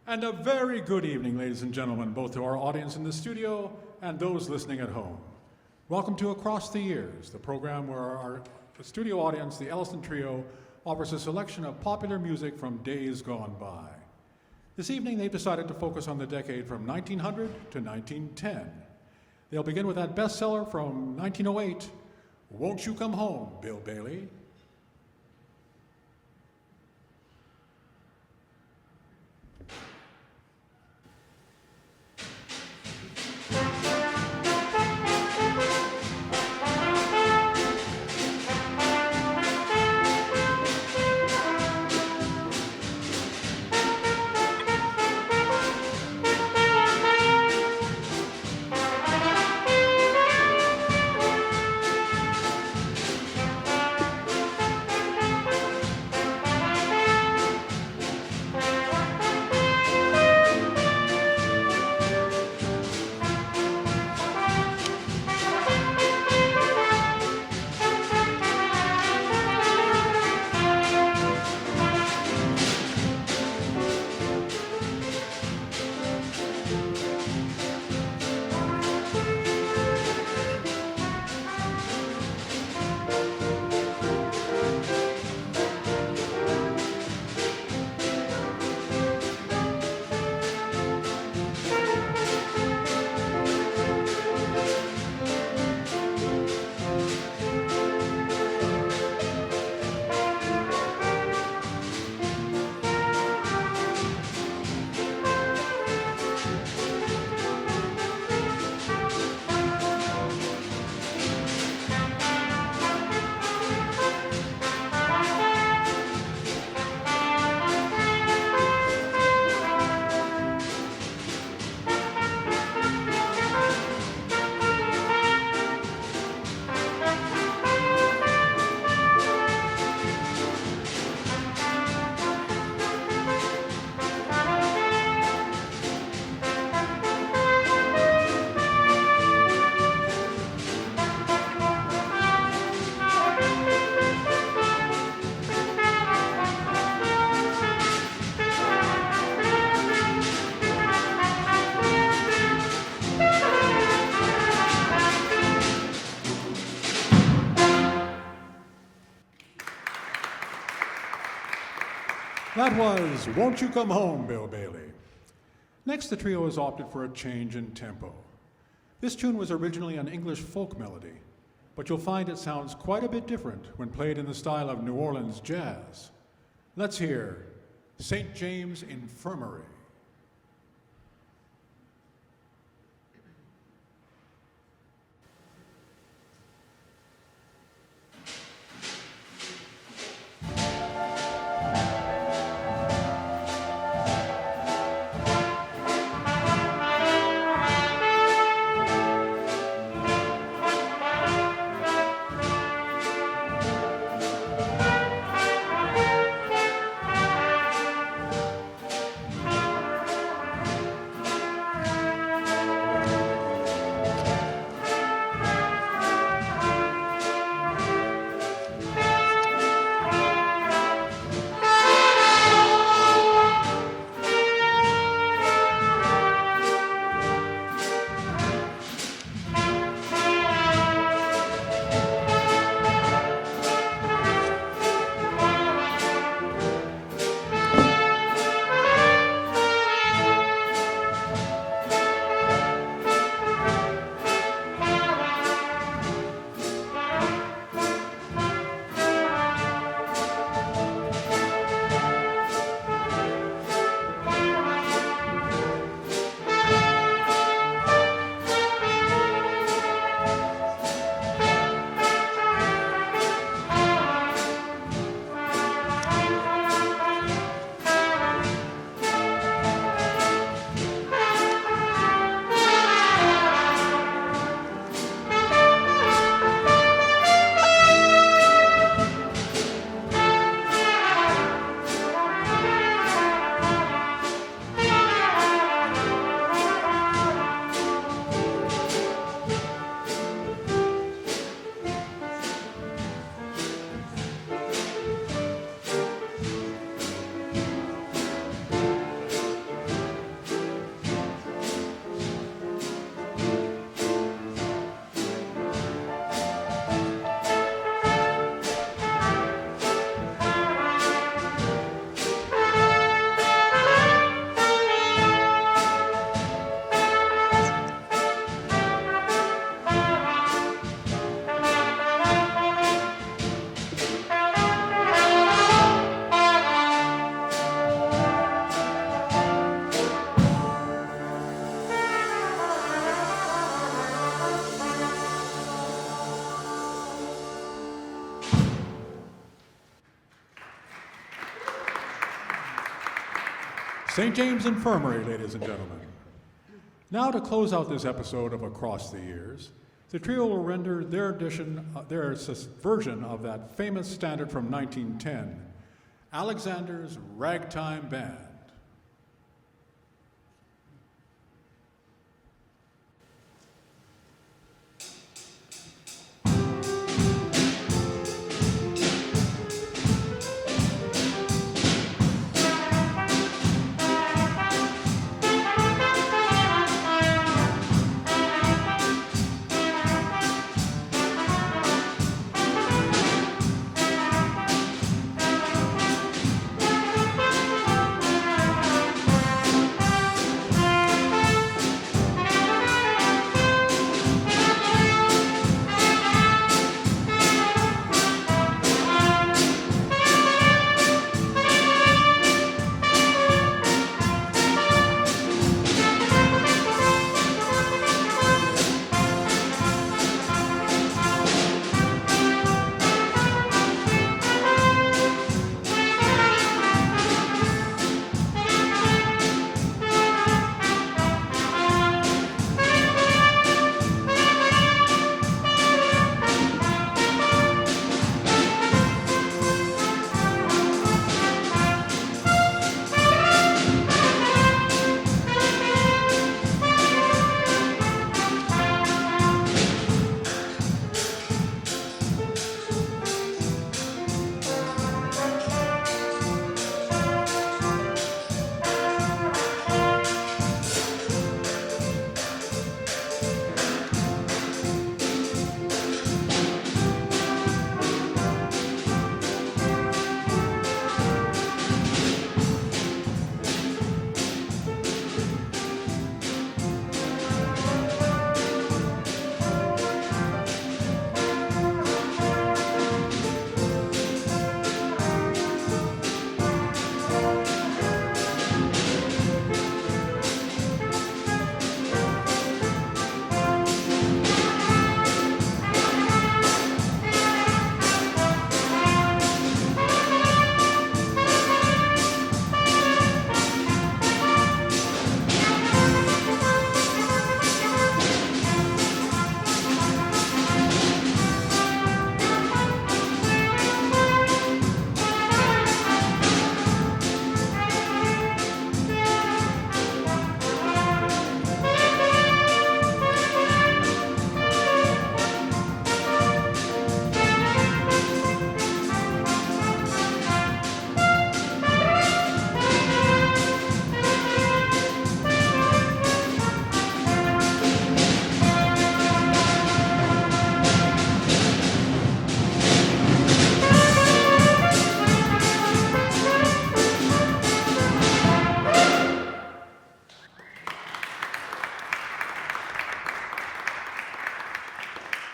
And a very good evening, ladies and gentlemen, both to our audience in the studio and those listening at home. Welcome to Across the Years, the program where our studio audience, the Elleston Trio, offers a selection of popular music from days gone by. This evening, they've decided to focus on the decade from 1900 to 1910. They'll begin with that bestseller from 1908, Won't You Come Home, Bill Bailey? That was Won't You Come Home, Bill Bailey. Next, the trio has opted for a change in tempo. This tune was originally an English folk melody, but you'll find it sounds quite a bit different when played in the style of New Orleans jazz. Let's hear St. James Infirmary. St. James Infirmary, ladies and gentlemen. Now to close out this episode of Across the Years, the trio will render their version of that famous standard from 1910, Alexander's Ragtime Band.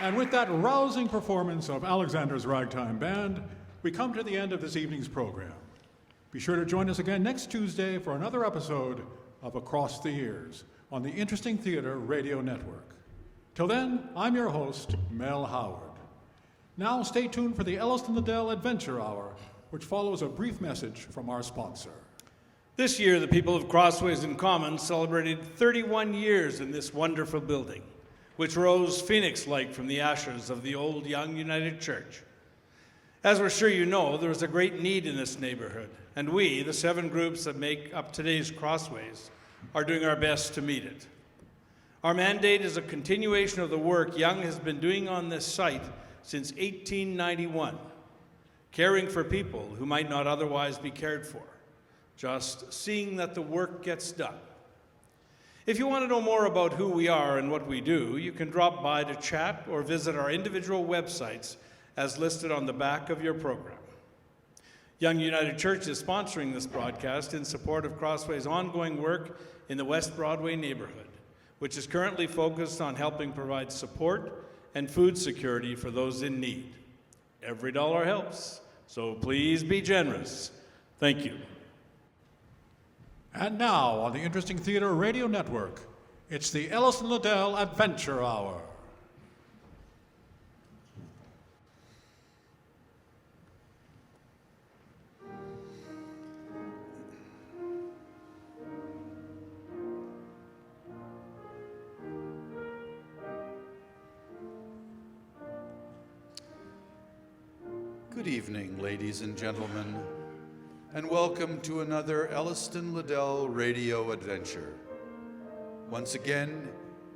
And with that rousing performance of Alexander's Ragtime Band, we come to the end of this evening's program. Be sure to join us again next Tuesday for another episode of Across the Years on the Interesting Theater Radio Network. Till then, I'm your host, Mel Howard. Now stay tuned for the Elleston Liddell Adventure Hour, which follows a brief message from our sponsor. This year, the people of Crossways and Commons celebrated 31 years in this wonderful building, which rose phoenix-like from the ashes of the old Young United Church. As we're sure you know, there is a great need in this neighborhood, and we, the 7 groups that make up today's Crossways, are doing our best to meet it. Our mandate is a continuation of the work Young has been doing on this site since 1891, caring for people who might not otherwise be cared for, just seeing that the work gets done. If you want to know more about who we are and what we do, you can drop by to chat or visit our individual websites as listed on the back of your program. Young United Church is sponsoring this broadcast in support of Crossway's ongoing work in the West Broadway neighborhood, which is currently focused on helping provide support and food security for those in need. Every dollar helps, so please be generous. Thank you. And now, on the Interesting Theater Radio Network, it's the Elleston Liddell Adventure Hour. Good evening, ladies and gentlemen, and welcome to another Elleston Liddell radio adventure. Once again,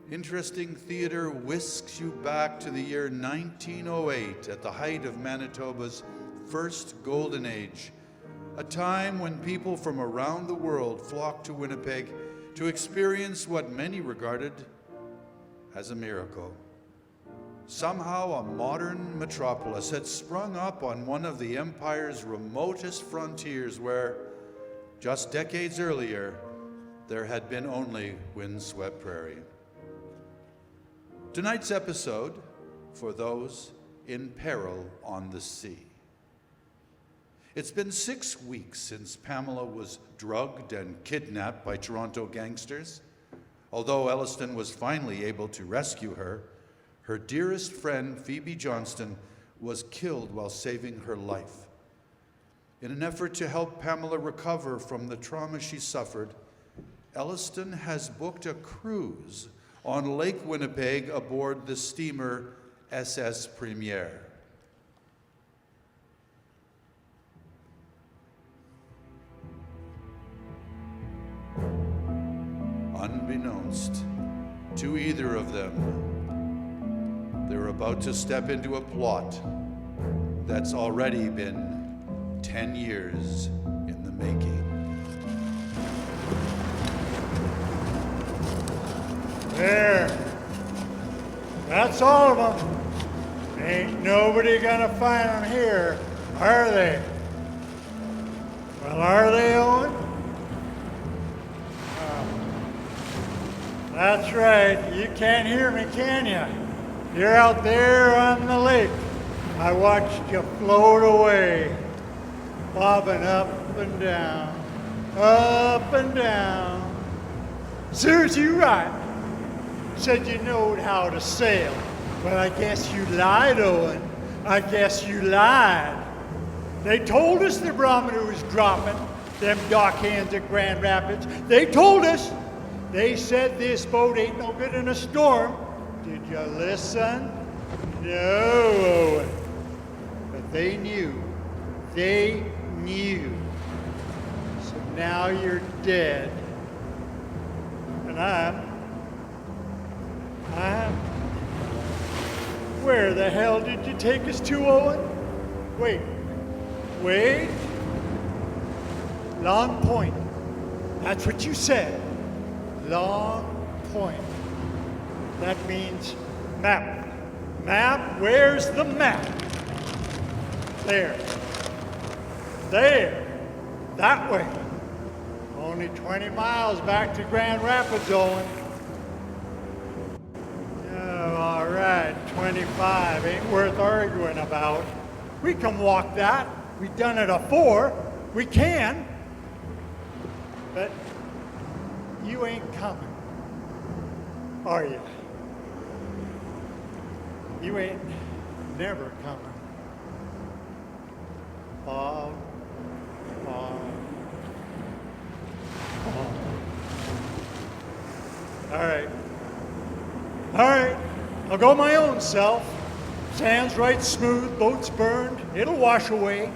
interesting theater whisks you back to the year 1908 at the height of Manitoba's first golden age, a time when people from around the world flocked to Winnipeg to experience what many regarded as a miracle. Somehow a modern metropolis had sprung up on one of the empire's remotest frontiers where, just decades earlier, there had been only windswept prairie. Tonight's episode, for those in peril on the sea. It's been 6 weeks since Pamela was drugged and kidnapped by Toronto gangsters. Although Elleston was finally able to rescue her, her dearest friend, Phoebe Johnston, was killed while saving her life. In an effort to help Pamela recover from the trauma she suffered, Elleston has booked a cruise on Lake Winnipeg aboard the steamer SS Premier. Unbeknownst to either of them, they're about to step into a plot that's already been 10 years in the making. There. That's all of them. Ain't nobody gonna find them here, are they? Well, are they, Owen? That's right. You can't hear me, can you? You're out there on the lake. I watched you float away, bobbing up and down, up and down. Serves you right. Said you knowed how to sail. Well, I guess you lied, Owen. I guess you lied. They told us the barometer was dropping, them dockhands at Grand Rapids. They told us. They said this boat ain't no good in a storm. Did you listen? No, Owen. But they knew. They knew. So now you're dead. And I'm... Where the hell did you take us to, Owen? Wait. Long Point. That's what you said. Long Point. That means map. Map? Where's the map? There. That way. Only 20 miles back to Grand Rapids, Owen. Oh, all right, 25. Ain't worth arguing about. We can walk that. We've done it afore. We can. But you ain't coming, are you? You ain't never coming. Bob. All right. I'll go my own self. Sand's right smooth, boat's burned. It'll wash away.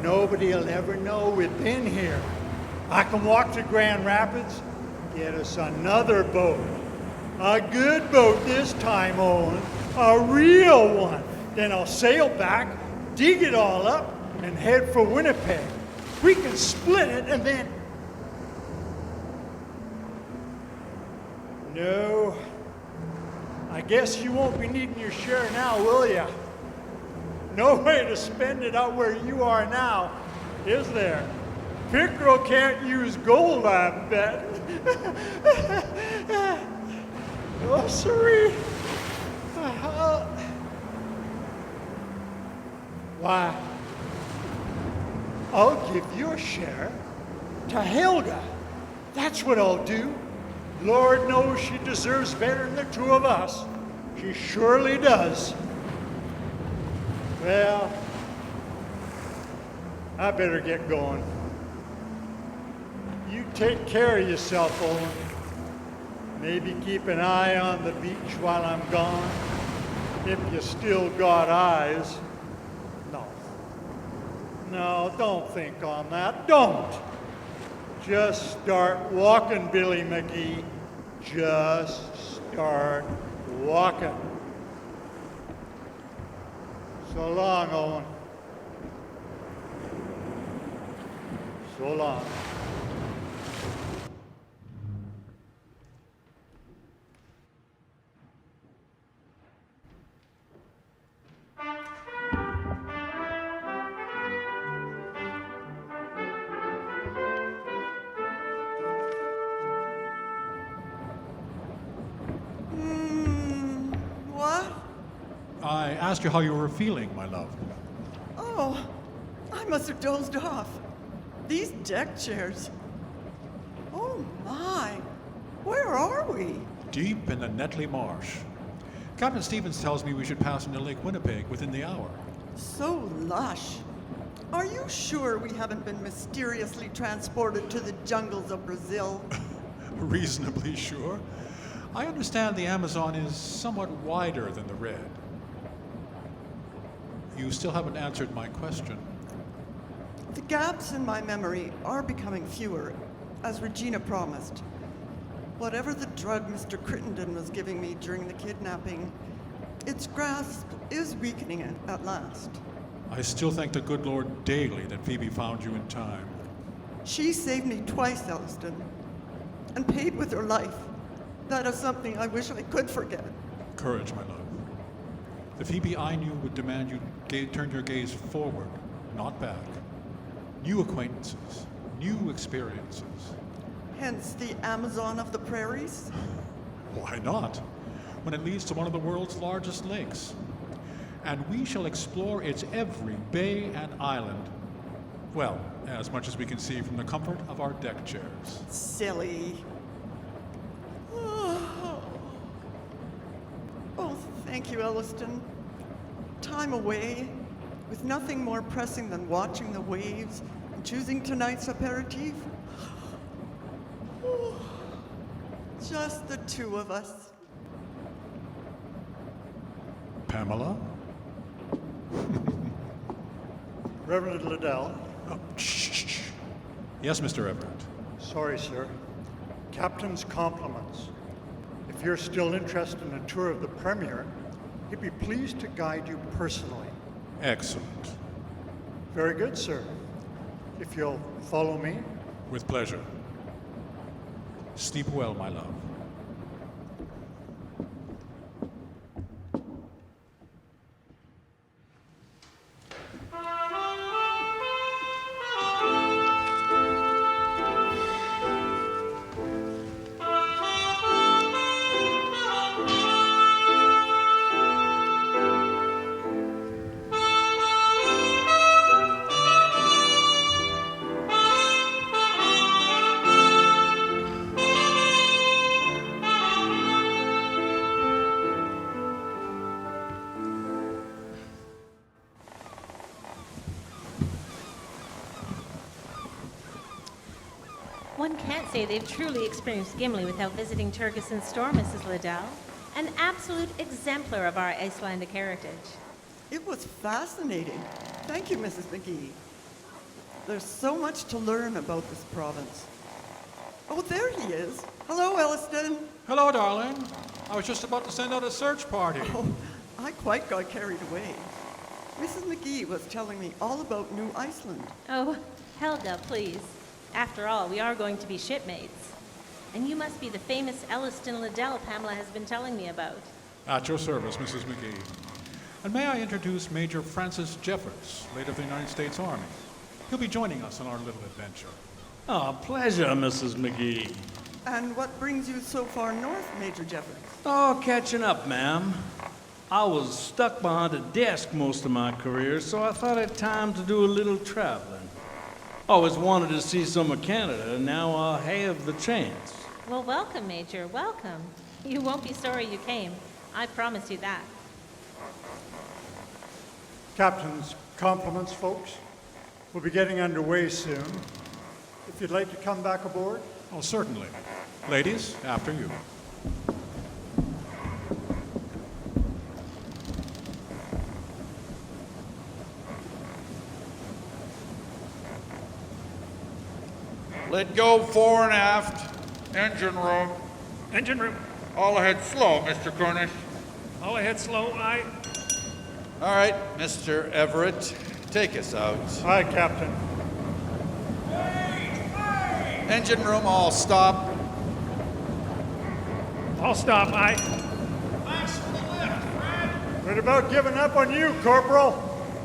Nobody'll ever know we've been here. I can walk to Grand Rapids, get us another boat. A good boat this time, Owen. A real one. Then I'll sail back, dig it all up, and head for Winnipeg. We can split it and then... No. I guess you won't be needing your share now, will ya? No way to spend it out where you are now, is there? Pickerel can't use gold, I bet. Oh, sorry. Why, I'll give your share to Helga. That's what I'll do. Lord knows she deserves better than the two of us. She surely does. Well, I better get going. You take care of yourself, Owen. Maybe keep an eye on the beach while I'm gone. If you still got eyes. No, No, don't think on that. Don't. Just start walking, Billy McGee. Just start walking. So long, Owen. So long. What? I asked you how you were feeling, my love. Oh, I must have dozed off. These deck chairs. Oh my, where are we? Deep in the Netley Marsh. Captain Stevens tells me we should pass into Lake Winnipeg within the hour. So lush. Are you sure we haven't been mysteriously transported to the jungles of Brazil? Reasonably sure. I understand the Amazon is somewhat wider than the Red. You still haven't answered my question. The gaps in my memory are becoming fewer, as Regina promised. Whatever the drug Mr. Crittenden was giving me during the kidnapping, its grasp is weakening at last. I still thank the good Lord daily that Phoebe found you in time. She saved me twice, Elleston, and paid with her life. That is something I wish I could forget. Courage, my love. The Phoebe I knew would demand you turn your gaze forward, not back. New acquaintances, new experiences. Hence the Amazon of the prairies? Why not? When it leads to one of the world's largest lakes. And we shall explore its every bay and island. Well, as much as we can see from the comfort of our deck chairs. Silly. Oh, thank you, Elleston. Time away, with nothing more pressing than watching the waves and choosing tonight's aperitif. Just the two of us. Pamela? Reverend Liddell. Oh, shh. Yes, Mr. Everett. Sorry, sir. Captain's compliments. If you're still interested in a tour of the Premier, he'd be pleased to guide you personally. Excellent. Very good, sir. If you'll follow me. With pleasure. Sleep well, my love. One can't say they've truly experienced Gimli without visiting Turgeson's store, Mrs. Liddell. An absolute exemplar of our Icelandic heritage. It was fascinating. Thank you, Mrs. McGee. There's so much to learn about this province. Oh, there he is. Hello, Elleston. Hello, darling. I was just about to send out a search party. Oh, I quite got carried away. Mrs. McGee was telling me all about New Iceland. Oh, Helga, please. After all, we are going to be shipmates. And you must be the famous Elleston Liddell Pamela has been telling me about. At your service, Mrs. McGee. And may I introduce Major Francis Jeffords, late of the United States Army. He'll be joining us on our little adventure. Oh, pleasure, Mrs. McGee. And what brings you so far north, Major Jeffords? Oh, catching up, ma'am. I was stuck behind a desk most of my career, so I thought it time to do a little traveling. Always wanted to see some of Canada, and now I have the chance. Well, welcome, Major, welcome. You won't be sorry you came. I promise you that. Captain's compliments, folks. We'll be getting underway soon. If you'd like to come back aboard. Oh, certainly. Ladies, after you. Let go fore and aft. Engine room. Engine room. All ahead slow, Mr. Cornish. All ahead slow, aye. All right, Mr. Everett, take us out. Aye, Captain. Engine room, all stop. All stop, aye. Thanks for the lift, Fred. What about giving up on you, Corporal?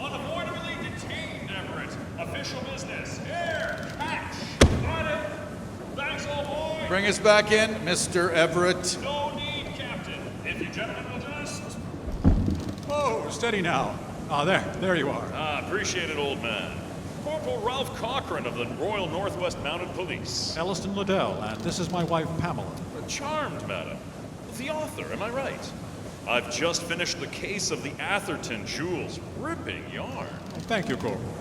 Unavoidably detained, Everett. Official business. Here, catch. Got it. Thanks, old boy. Bring us back in, Mr. Everett. No need, Captain. If you gentlemen will just... Oh, steady now. Ah, there you are. Appreciate it, old man. Corporal Ralph Cochran of the Royal Northwest Mounted Police. Elleston Liddell, and this is my wife, Pamela. Charmed, madam. The author, am I right? I've just finished the case of the Atherton jewels. Ripping yarn. Thank you, Corporal.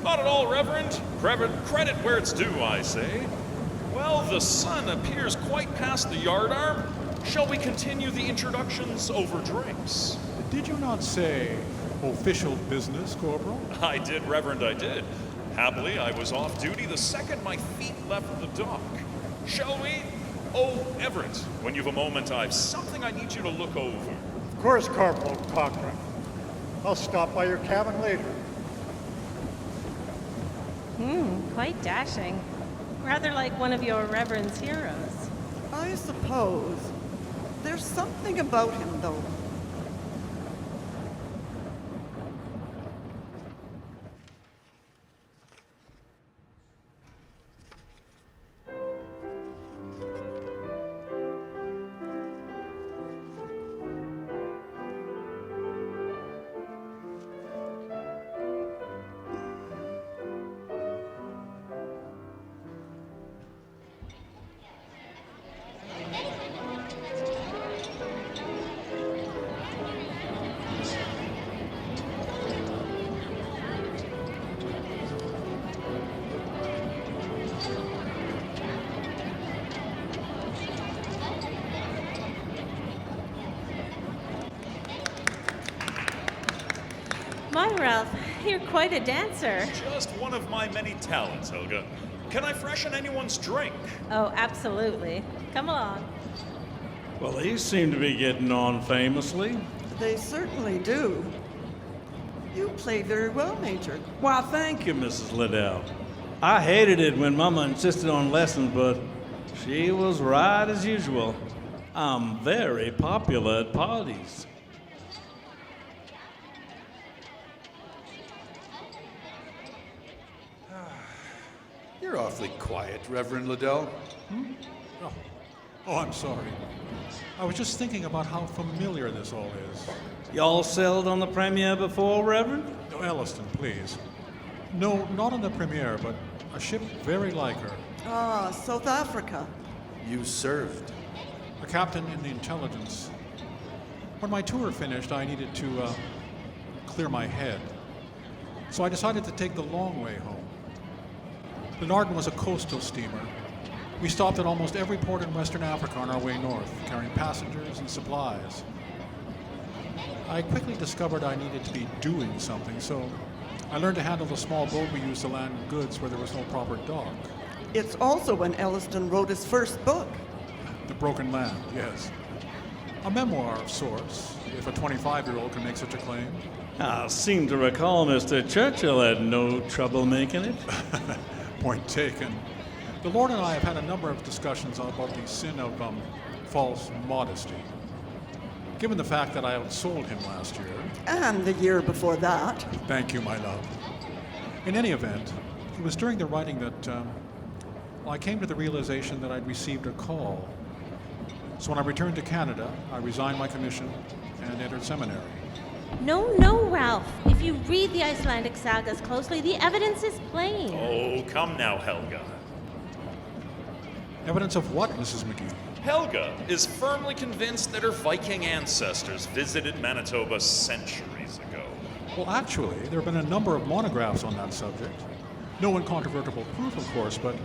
Not at all, Reverend. Credit where it's due, I say. Well, the sun appears quite past the yardarm. Shall we continue the introductions over drinks? Did you not say official business, Corporal? I did, Reverend, I did. Happily, I was off duty the second my feet left the dock. Shall we? Oh, Everett, when you've a moment, I've something I need you to look over. Of course, Corporal Cochran. I'll stop by your cabin later. Quite dashing. Rather like one of your Reverend's heroes. I suppose. There's something about him, though. My Ralph, you're quite a dancer. Just one of my many talents, Helga. Can I freshen anyone's drink? Oh, absolutely. Come along. Well, these seem to be getting on famously. They certainly do. You play very well, Major. Why, thank you, Mrs. Liddell. I hated it when Mama insisted on lessons, but she was right as usual. I'm very popular at parties. You're awfully quiet, Reverend Liddell. Oh, I'm sorry. I was just thinking about how familiar this all is. Y'all sailed on the premiere before, Reverend? Oh, Elleston, please. No, not on the premiere, but a ship very like her. Ah, South Africa. You served. A captain in the intelligence. When my tour finished, I needed to clear my head. So I decided to take the long way home. The Narden was a coastal steamer. We stopped at almost every port in Western Africa on our way north, carrying passengers and supplies. I quickly discovered I needed to be doing something, so I learned to handle the small boat we used to land goods where there was no proper dock. It's also when Elleston wrote his first book. The Broken Land, yes. A memoir of sorts, if a 25-year-old can make such a claim. I seem to recall Mr. Churchill had no trouble making it. Point taken. The Lord and I have had a number of discussions about the sin of false modesty. Given the fact that I outsold him last year. And the year before that. Thank you, my love. In any event, it was during the writing that I came to the realization that I'd received a call. So when I returned to Canada, I resigned my commission and entered seminary. No, Ralph. If you read the Icelandic sagas closely, the evidence is plain. Oh, come now, Helga. Evidence of what, Mrs. McGee? Helga is firmly convinced that her Viking ancestors visited Manitoba centuries ago. Well, actually, there have been a number of monographs on that subject. No incontrovertible proof, of course, but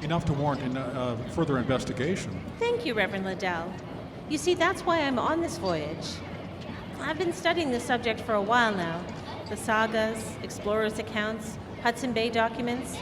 enough to warrant further investigation. Thank you, Reverend Liddell. You see, that's why I'm on this voyage. I've been studying this subject for a while now. The sagas, explorers' accounts, Hudson Bay documents.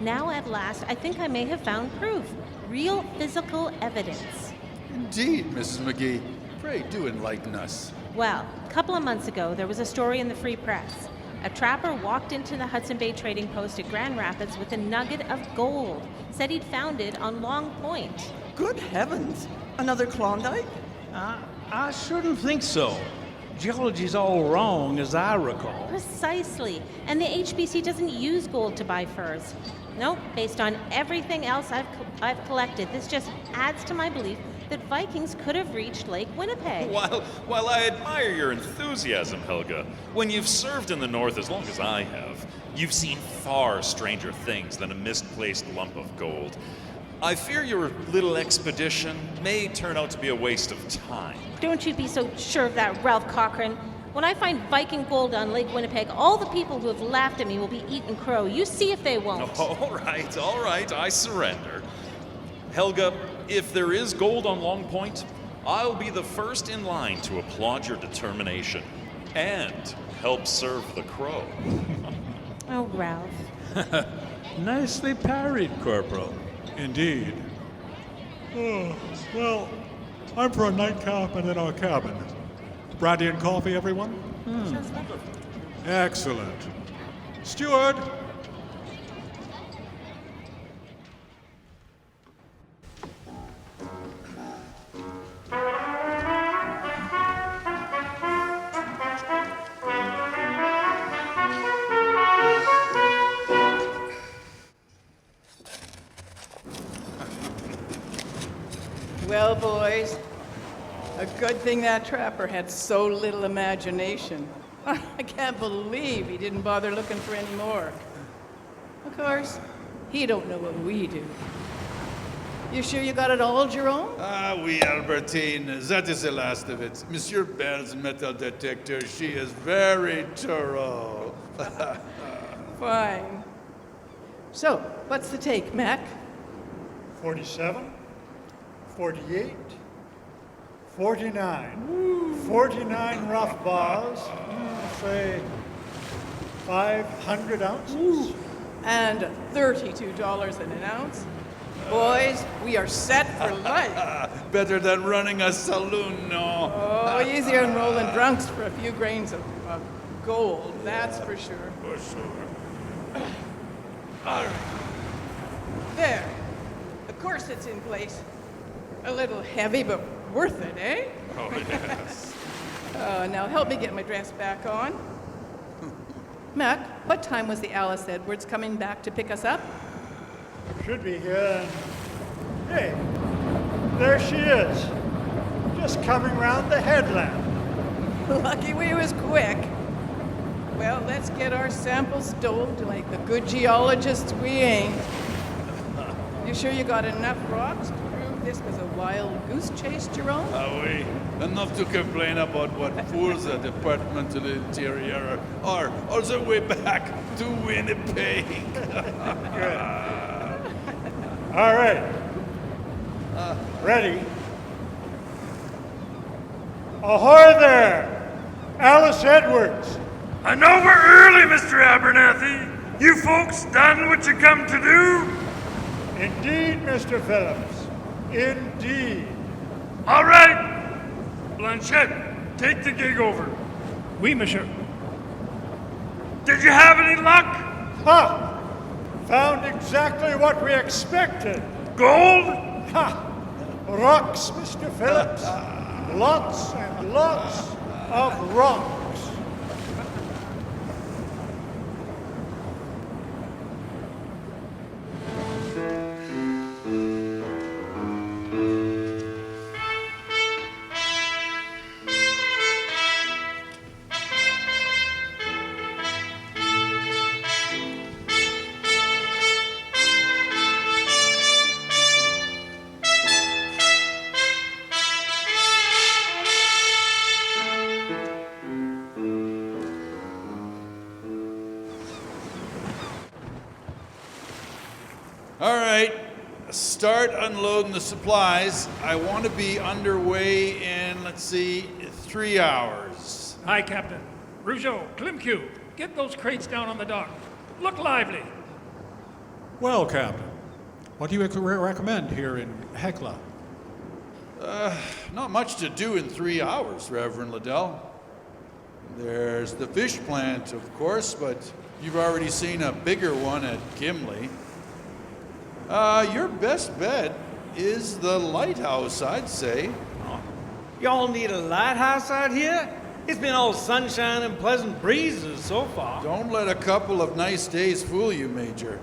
Now at last, I think I may have found proof. Real physical evidence. Indeed, Mrs. McGee. Pray do enlighten us. Well, a couple of months ago, there was a story in the Free Press. A trapper walked into the Hudson Bay Trading Post at Grand Rapids with a nugget of gold. Said he'd found it on Long Point. Good heavens! Another Klondike? I shouldn't think so. Geology's all wrong, as I recall. Precisely. And the HBC doesn't use gold to buy furs. Nope, based on everything else I've collected, this just adds to my belief that Vikings could have reached Lake Winnipeg. While I admire your enthusiasm, Helga, when you've served in the North as long as I have, you've seen far stranger things than a misplaced lump of gold. I fear your little expedition may turn out to be a waste of time. Don't you be so sure of that, Ralph Cochrane. When I find Viking gold on Lake Winnipeg, all the people who have laughed at me will be eaten crow. You see if they won't. All right, I surrender. Helga, if there is gold on Long Point, I'll be the first in line to applaud your determination and help serve the crow. Oh, Ralph. Nicely parried, Corporal. Indeed. Oh, well, I'm for a nightcap and in our cabin. Brandy and coffee, everyone? Sounds lovely. Excellent. Steward! Well, boys, a good thing that trapper had so little imagination. I can't believe he didn't bother looking for any more. Of course, he don't know what we do. You sure you got it all, Jerome? Ah, oui, Albertine. That is the last of it. Monsieur Bell's metal detector, she is very thorough. Fine. So, what's the take, Mac? 47, 48, 49. 49 rough bars, say 500 ounces. And $32 an ounce. Boys, we are set for life. Better than running a saloon, no. Oh, easier than rolling drunks for a few grains of gold, that's for sure. For sure. All right. There. Of course it's in place. A little heavy, but worth it, eh? Oh, yes. Now help me get my dress back on. Mac, what time was the Alice Edwards coming back to pick us up? Should be here. Hey, there she is. Just coming round the headland. Lucky we was quick. Well, let's get our samples stowed like the good geologists we ain't. You sure you got enough rocks to prove this was a wild goose chase, Jerome? Ah, oui. Enough to complain about what fools the Department of the Interior are on the way back to Winnipeg. All right. Ready? Ahoy there! Alice Edwards! I know we're early, Mr. Abernathy. You folks done what you come to do? Indeed, Mr. Phillips. Indeed. All right. Blanchette, take the gig over. Oui, monsieur. Did you have any luck? Ha! Found exactly what we expected. Gold? Ha! Rocks, Mr. Phillips. Lots and lots of rocks. All right, start unloading the supplies. I want to be underway in, let's see, 3 hours. Hi, Captain. Rougeau, Klimke, get those crates down on the dock. Look lively. Well, Captain, what do you recommend here in Hecla? Not much to do in 3 hours, Reverend Liddell. There's the fish plant, of course, but you've already seen a bigger one at Gimli. Your best bet is the lighthouse, I'd say. Y'all need a lighthouse out here? It's been all sunshine and pleasant breezes so far. Don't let a couple of nice days fool you, Major.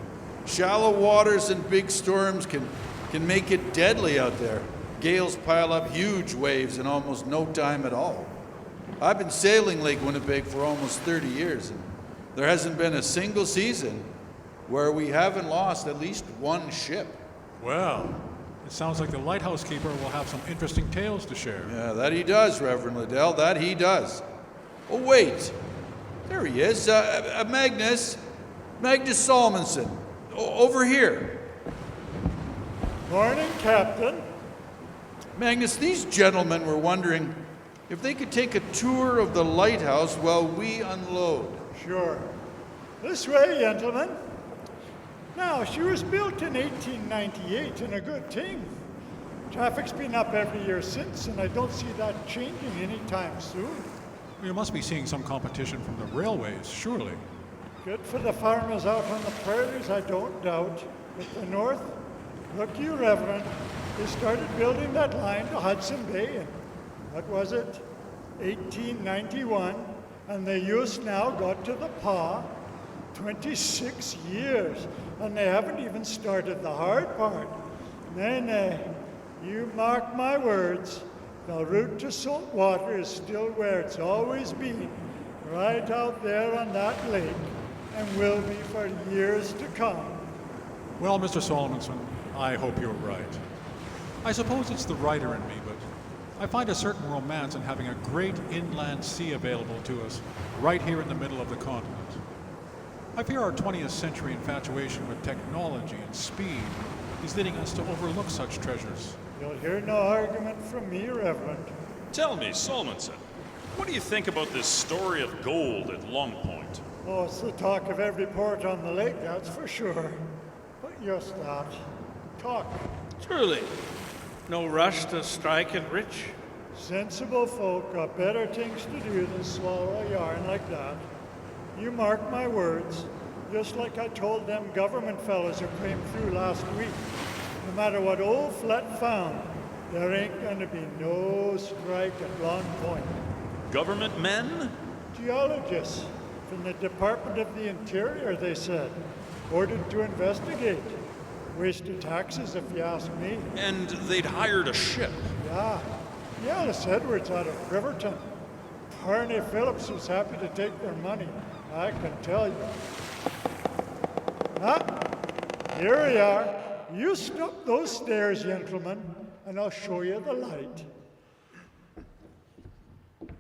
Shallow waters and big storms can make it deadly out there. Gales pile up huge waves in almost no time at all. I've been sailing Lake Winnipeg for almost 30 years, and there hasn't been a single season where we haven't lost at least one ship. Well, it sounds like the lighthouse keeper will have some interesting tales to share. Yeah, that he does, Reverend Liddell, that he does. Oh, wait. There he is. Magnus Salmonson. Over here. Morning, Captain. Magnus, these gentlemen were wondering if they could take a tour of the lighthouse while we unload. Sure. This way, gentlemen. Now, she was built in 1898 and a good thing. Traffic's been up every year since, and I don't see that changing anytime soon. You must be seeing some competition from the railways, surely. Good for the farmers out on the prairies, I don't doubt. But the north, look you, Reverend, they started building that line to Hudson Bay in, what was it, 1891, and the use now got to the Pas, 26 years, and they haven't even started the hard part. Nay, you mark my words, the route to salt water is still where it's always been, right out there on that lake, and will be for years to come. Well, Mr. Solomonson, I hope you're right. I suppose it's the writer in me, but I find a certain romance in having a great inland sea available to us right here in the middle of the continent. I fear our 20th century infatuation with technology and speed is leading us to overlook such treasures. You'll hear no argument from me, Reverend. Tell me, Solmonson, what do you think about this story of gold at Long Point? Oh, it's the talk of every port on the lake, that's for sure. But just that. Talk. Truly. No rush to strike it rich? Sensible folk got better things to do than swallow a yarn like that. You mark my words, just like I told them government fellows who came through last week. No matter what old Flett found, there ain't gonna be no strike at Long Point. Government men? Geologists from the Department of the Interior, they said, ordered to investigate. Wasted taxes, if you ask me. And they'd hired a ship. Yeah, Ellis Edwards out of Riverton. Harney Phillips was happy to take their money, I can tell you. Here we are. You step those stairs, gentlemen, and I'll show you the light.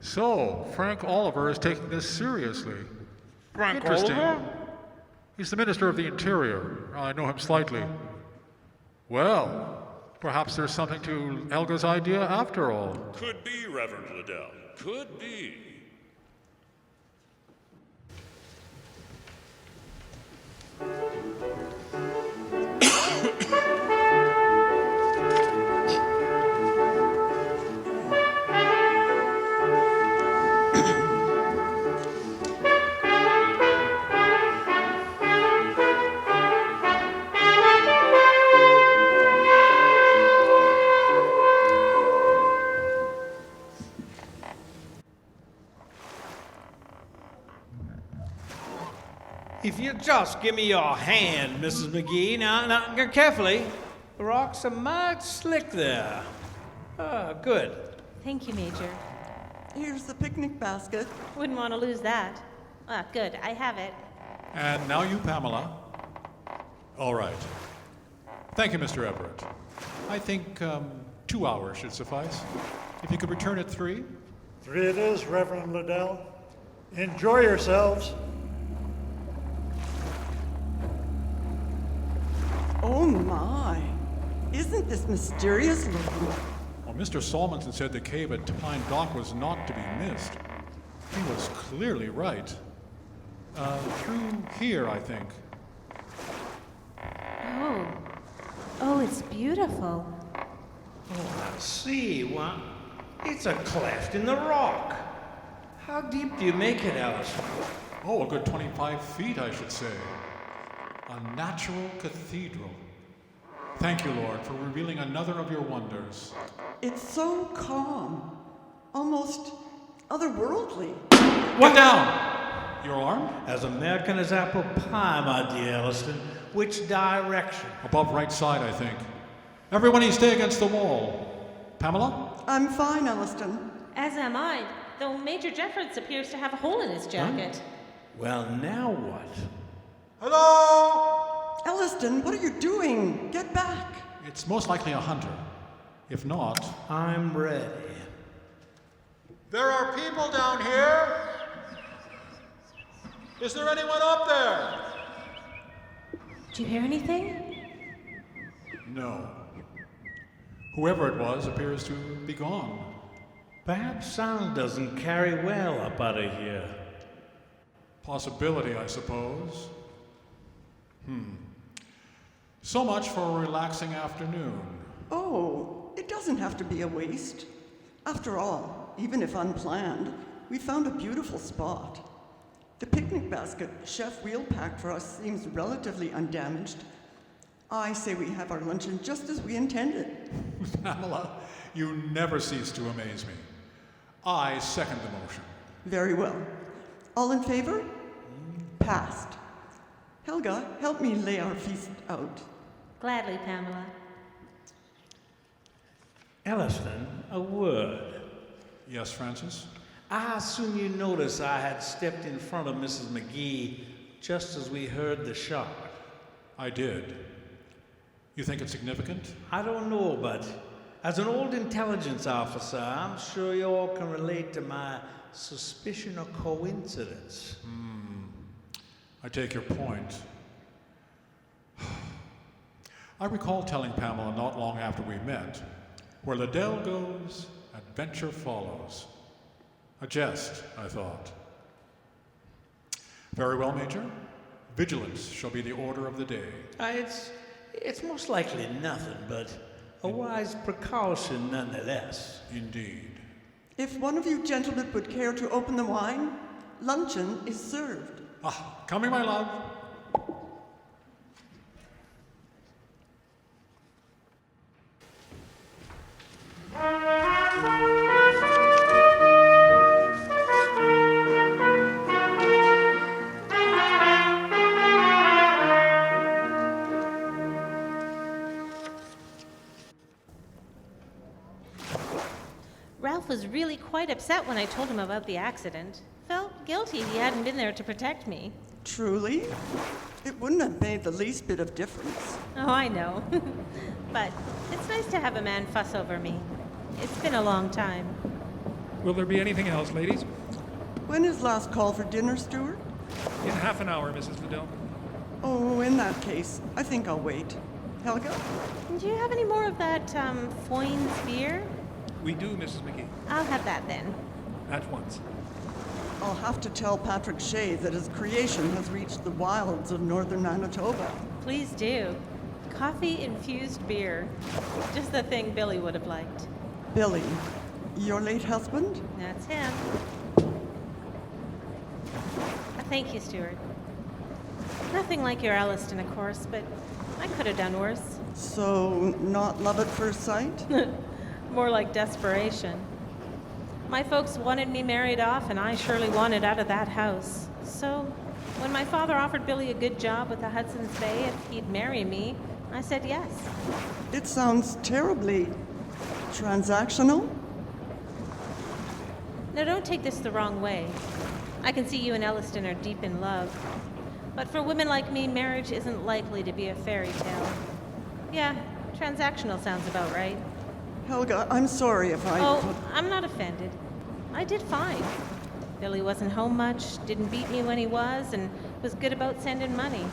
So, Frank Oliver is taking this seriously. Frank Interesting. Oliver? He's the Minister of the Interior. I know him slightly. Well, perhaps there's something to Elga's idea after all. Could be, Reverend Liddell. Could be. If you just give me your hand, Mrs. McGee. Now, carefully. The rocks are mighty slick there. Ah, good. Thank you, Major. Here's the picnic basket. Wouldn't want to lose that. Ah, good. I have it. And now you, Pamela. All right. Thank you, Mr. Everett. I think 2 hours should suffice. If you could return at 3. 3 it is, Reverend Liddell. Enjoy yourselves. Oh my, isn't this mysterious looking? Well, Mr. Salmonson said the cave at Pine Dock was not to be missed. He was clearly right. Through here, I think. Oh, it's beautiful. Oh, I see. Well, it's a cleft in the rock. How deep do you make it, Elleston? Oh, a good 25 feet, I should say. A natural cathedral. Thank you, Lord, for revealing another of your wonders. It's so calm, almost otherworldly. Get down! Your arm? As American as apple pie, my dear Elleston. Which direction? Above right side, I think. Everybody stay against the wall. Pamela? I'm fine, Elleston. As am I, though Major Jeffords appears to have a hole in his jacket. Well, now what? Hello? Elleston, what are you doing? Get back. It's most likely a hunter. If not... I'm ready. There are people down here. Is there anyone up there? Did you hear anything? No. Whoever it was appears to be gone. Perhaps sound doesn't carry well up out of here. Possibility, I suppose. So much for a relaxing afternoon. Oh, it doesn't have to be a waste. After all, even if unplanned, we found a beautiful spot. The picnic basket Chef Wheel packed for us seems relatively undamaged. I say we have our luncheon just as we intended. Pamela, you never cease to amaze me. I second the motion. Very well. All in favor? Passed. Helga, help me lay our feast out. Gladly, Pamela. Elleston, a word. Yes, Francis? I assume you noticed I had stepped in front of Mrs. McGee just as we heard the shot. I did. You think it's significant? I don't know, but as an old intelligence officer, I'm sure you all can relate to my suspicion of coincidence. I take your point. I recall telling Pamela not long after we met, where Liddell goes, adventure follows. A jest, I thought. Very well, Major. Vigilance shall be the order of the day. It's most likely nothing, but a wise precaution nonetheless. Indeed. If one of you gentlemen would care to open the wine, luncheon is served. Coming, my love. Ralph was really quite upset when I told him about the accident. Felt guilty he hadn't been there to protect me. Truly? It wouldn't have made the least bit of difference. Oh, I know. But it's nice to have a man fuss over me. It's been a long time. Will there be anything else, ladies? When is last call for dinner, Stuart? In half an hour, Mrs. Liddell. Oh, in that case, I think I'll wait. Helga? Do you have any more of that, Foyne's beer? We do, Mrs. McGee. I'll have that then. At once. I'll have to tell Patrick Shea that his creation has reached the wilds of northern Manitoba. Please do. Coffee-infused beer. Just the thing Billy would have liked. Billy, your late husband? That's him. Thank you, Stuart. Nothing like your Elleston, of course, but I could have done worse. So, not love at first sight? More like desperation. My folks wanted me married off, and I surely wanted out of that house. So, when my father offered Billy a good job with the Hudson's Bay if he'd marry me, I said yes. It sounds terribly transactional. Now, don't take this the wrong way. I can see you and Elleston are deep in love. But for women like me, marriage isn't likely to be a fairy tale. Yeah, transactional sounds about right. Helga, I'm sorry if I... Oh, I'm not offended. I did fine. Billy wasn't home much, didn't beat me when he was, and was good about sending money.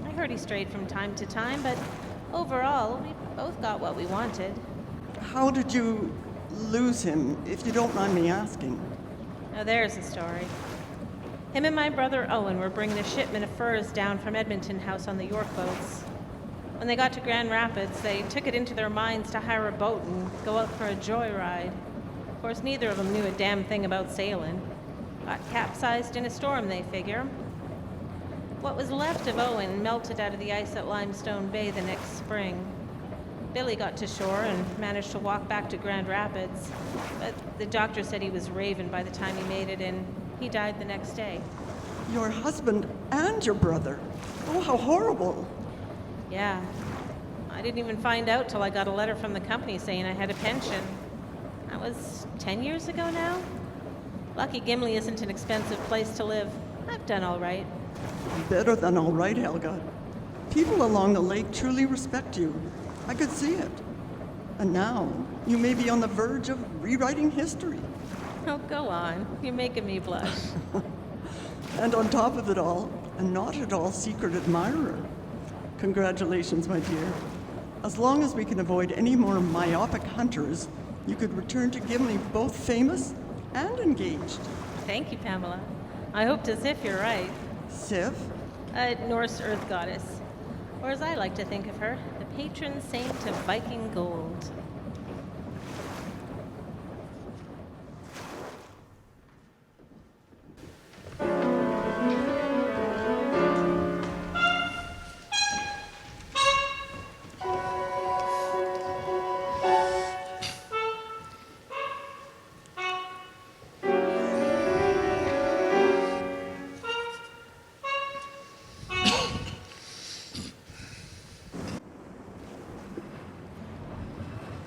I heard he strayed from time to time, but overall, we both got what we wanted. How did you lose him, if you don't mind me asking? Now there's the story. Him and my brother Owen were bringing a shipment of furs down from Edmonton House on the York boats. When they got to Grand Rapids, they took it into their minds to hire a boat and go out for a joyride. Of course, neither of them knew a damn thing about sailing. Got capsized in a storm, they figure. What was left of Owen melted out of the ice at Limestone Bay the next spring. Billy got to shore and managed to walk back to Grand Rapids, but the doctor said he was raving by the time he made it, and he died the next day. Your husband and your brother. Oh, how horrible. Yeah. I didn't even find out till I got a letter from the company saying I had a pension. That was 10 years ago now. Lucky Gimli isn't an expensive place to live. I've done all right. Better than all right, Helga. People along the lake truly respect you. I could see it. And now, you may be on the verge of rewriting history. Oh, go on. You're making me blush. And on top of it all, a not at all secret admirer. Congratulations, my dear. As long as we can avoid any more myopic hunters, you could return to Gimli both famous and engaged. Thank you, Pamela. I hope to Sif you're right. Sif? A Norse earth goddess. Or as I like to think of her, the patron saint of Viking gold.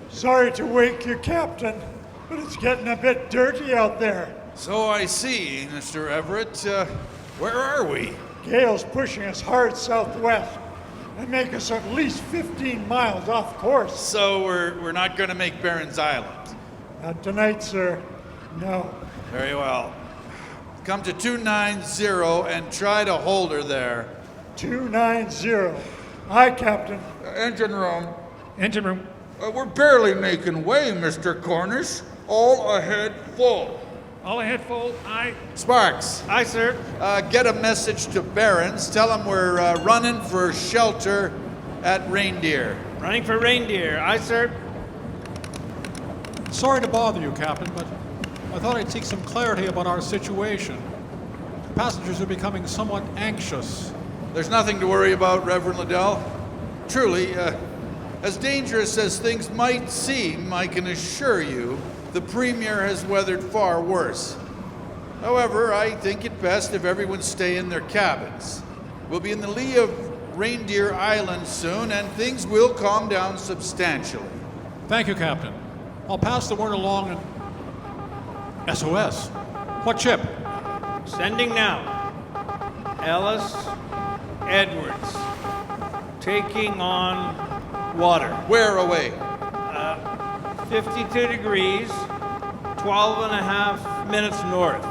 Sorry to wake you, Captain, but it's getting a bit dirty out there. So I see, Mr. Everett. Where are we? Gale's pushing us hard southwest and make us at least 15 miles off course. So we're not going to make Barron's Island. Not tonight, sir. No. Very well. Come to 290 and try to hold her there. 290. Aye, Captain. Engine room. Engine room. We're barely making way, Mr. Cornish. All ahead full. All ahead full. Aye. Sparks. Aye, sir. Get a message to Barron's. Tell them we're running for shelter at Reindeer. Running for Reindeer. Aye, sir. Sorry to bother you, Captain, but I thought I'd seek some clarity about our situation. Passengers are becoming somewhat anxious. There's nothing to worry about, Reverend Liddell. Truly, as dangerous as things might seem, I can assure you the Premier has weathered far worse. However, I think it best if everyone stay in their cabins. We'll be in the lee of Reindeer Island soon, and things will calm down substantially. Thank you, Captain. I'll pass the word along and... SOS? What ship? Sending now. Ellis Edwards. Taking on water. Where away? 52 degrees, 12 and a half minutes north.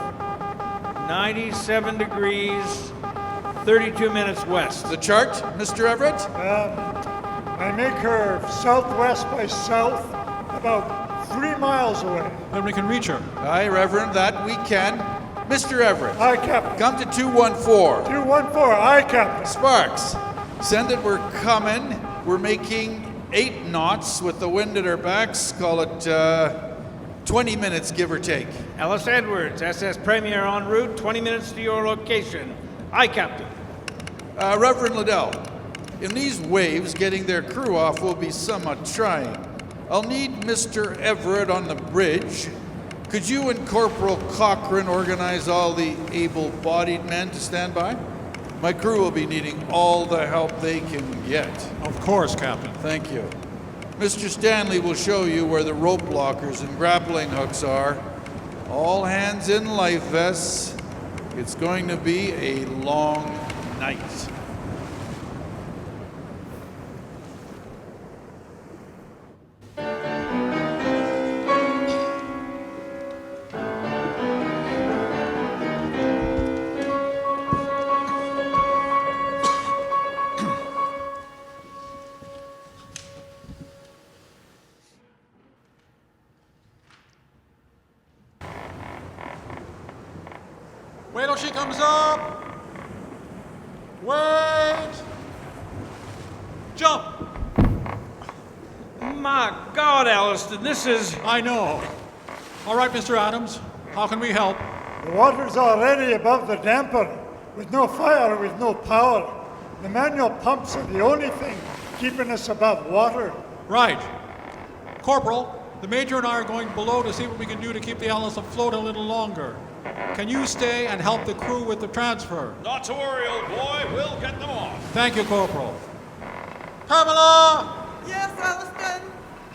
97 degrees, 32 minutes west. The chart, Mr. Everett? I make her southwest by south, about 3 miles away. Then we can reach her. Aye, Reverend, that we can. Mr. Everett. Aye, Captain. Come to 214. 214. Aye, Captain. Sparks. Send it, we're coming. We're making 8 knots with the wind at our backs. Call it 20 minutes, give or take. Ellis Edwards, SS Premier en route, 20 minutes to your location. Aye, Captain. Reverend Liddell, in these waves, getting their crew off will be somewhat trying. I'll need Mr. Everett on the bridge. Could you and Corporal Cochrane organize all the able-bodied men to stand by? My crew will be needing all the help they can get. Of course, Captain. Thank you. Mr. Stanley will show you where the rope lockers and grappling hooks are. All hands in life vests. It's going to be a long night. Wait till she comes up. Wait. Jump. My God, Elleston, this is... I know. All right, Mr. Adams, how can we help? The water's already above the damper. With no fire, with no power. The manual pumps are the only thing keeping us above water. Right. Corporal, the Major and I are going below to see what we can do to keep the Alice afloat a little longer. Can you stay and help the crew with the transfer? Not to worry, old boy. We'll get them off. Thank you, Corporal. Pamela! Yes, Elleston?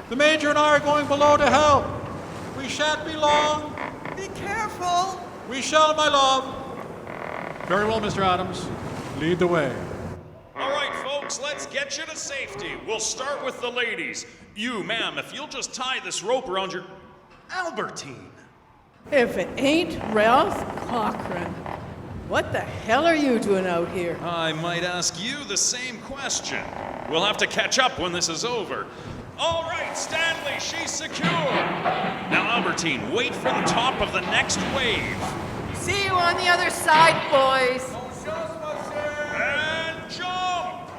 The Major and I are going below to help. We shan't be long. Be careful. We shall, my love. Very well, Mr. Adams. Lead the way. All right, folks, let's get you to safety. We'll start with the ladies. You, ma'am, if you'll just tie this rope around your... Albertine. If it ain't Ralph Cochran. What the hell are you doing out here? I might ask you the same question. We'll have to catch up when this is over. All right, Stanley, she's secure. Now, Albertine, wait for the top of the next wave. See you on the other side, boys. And jump!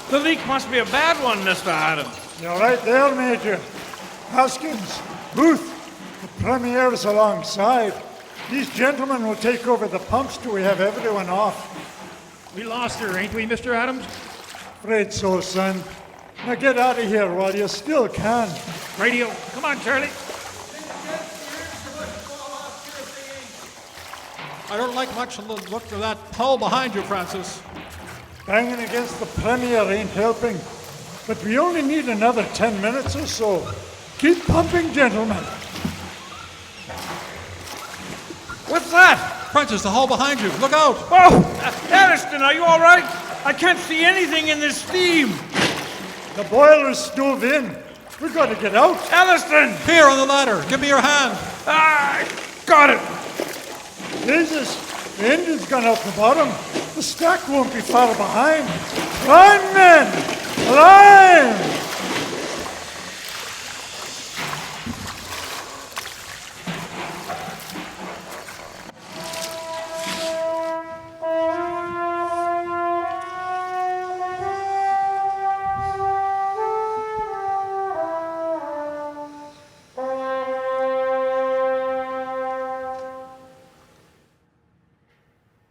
The leak must be a bad one, Mr. Adams. You're right there, Major. Haskins, Booth, the Premier's alongside. These gentlemen will take over the pumps till we have everyone off. We lost her, ain't we, Mr. Adams? Afraid so, son. Now get out of here while you still can. Radio. Come on, Charlie. I don't like much the look of that hull behind you, Francis. Banging against the Premier ain't helping. But we only need another 10 minutes or so. Keep pumping, gentlemen. What's that? Francis, the hull behind you. Look out! Oh! Elleston, are you all right? I can't see anything in this steam. The boiler's stove in. We've got to get out. Elleston! Here on the ladder. Give me your hand. Ah, got it. Jesus, the engine's gone out the bottom. The stack won't be far behind. Climb, men! Climb!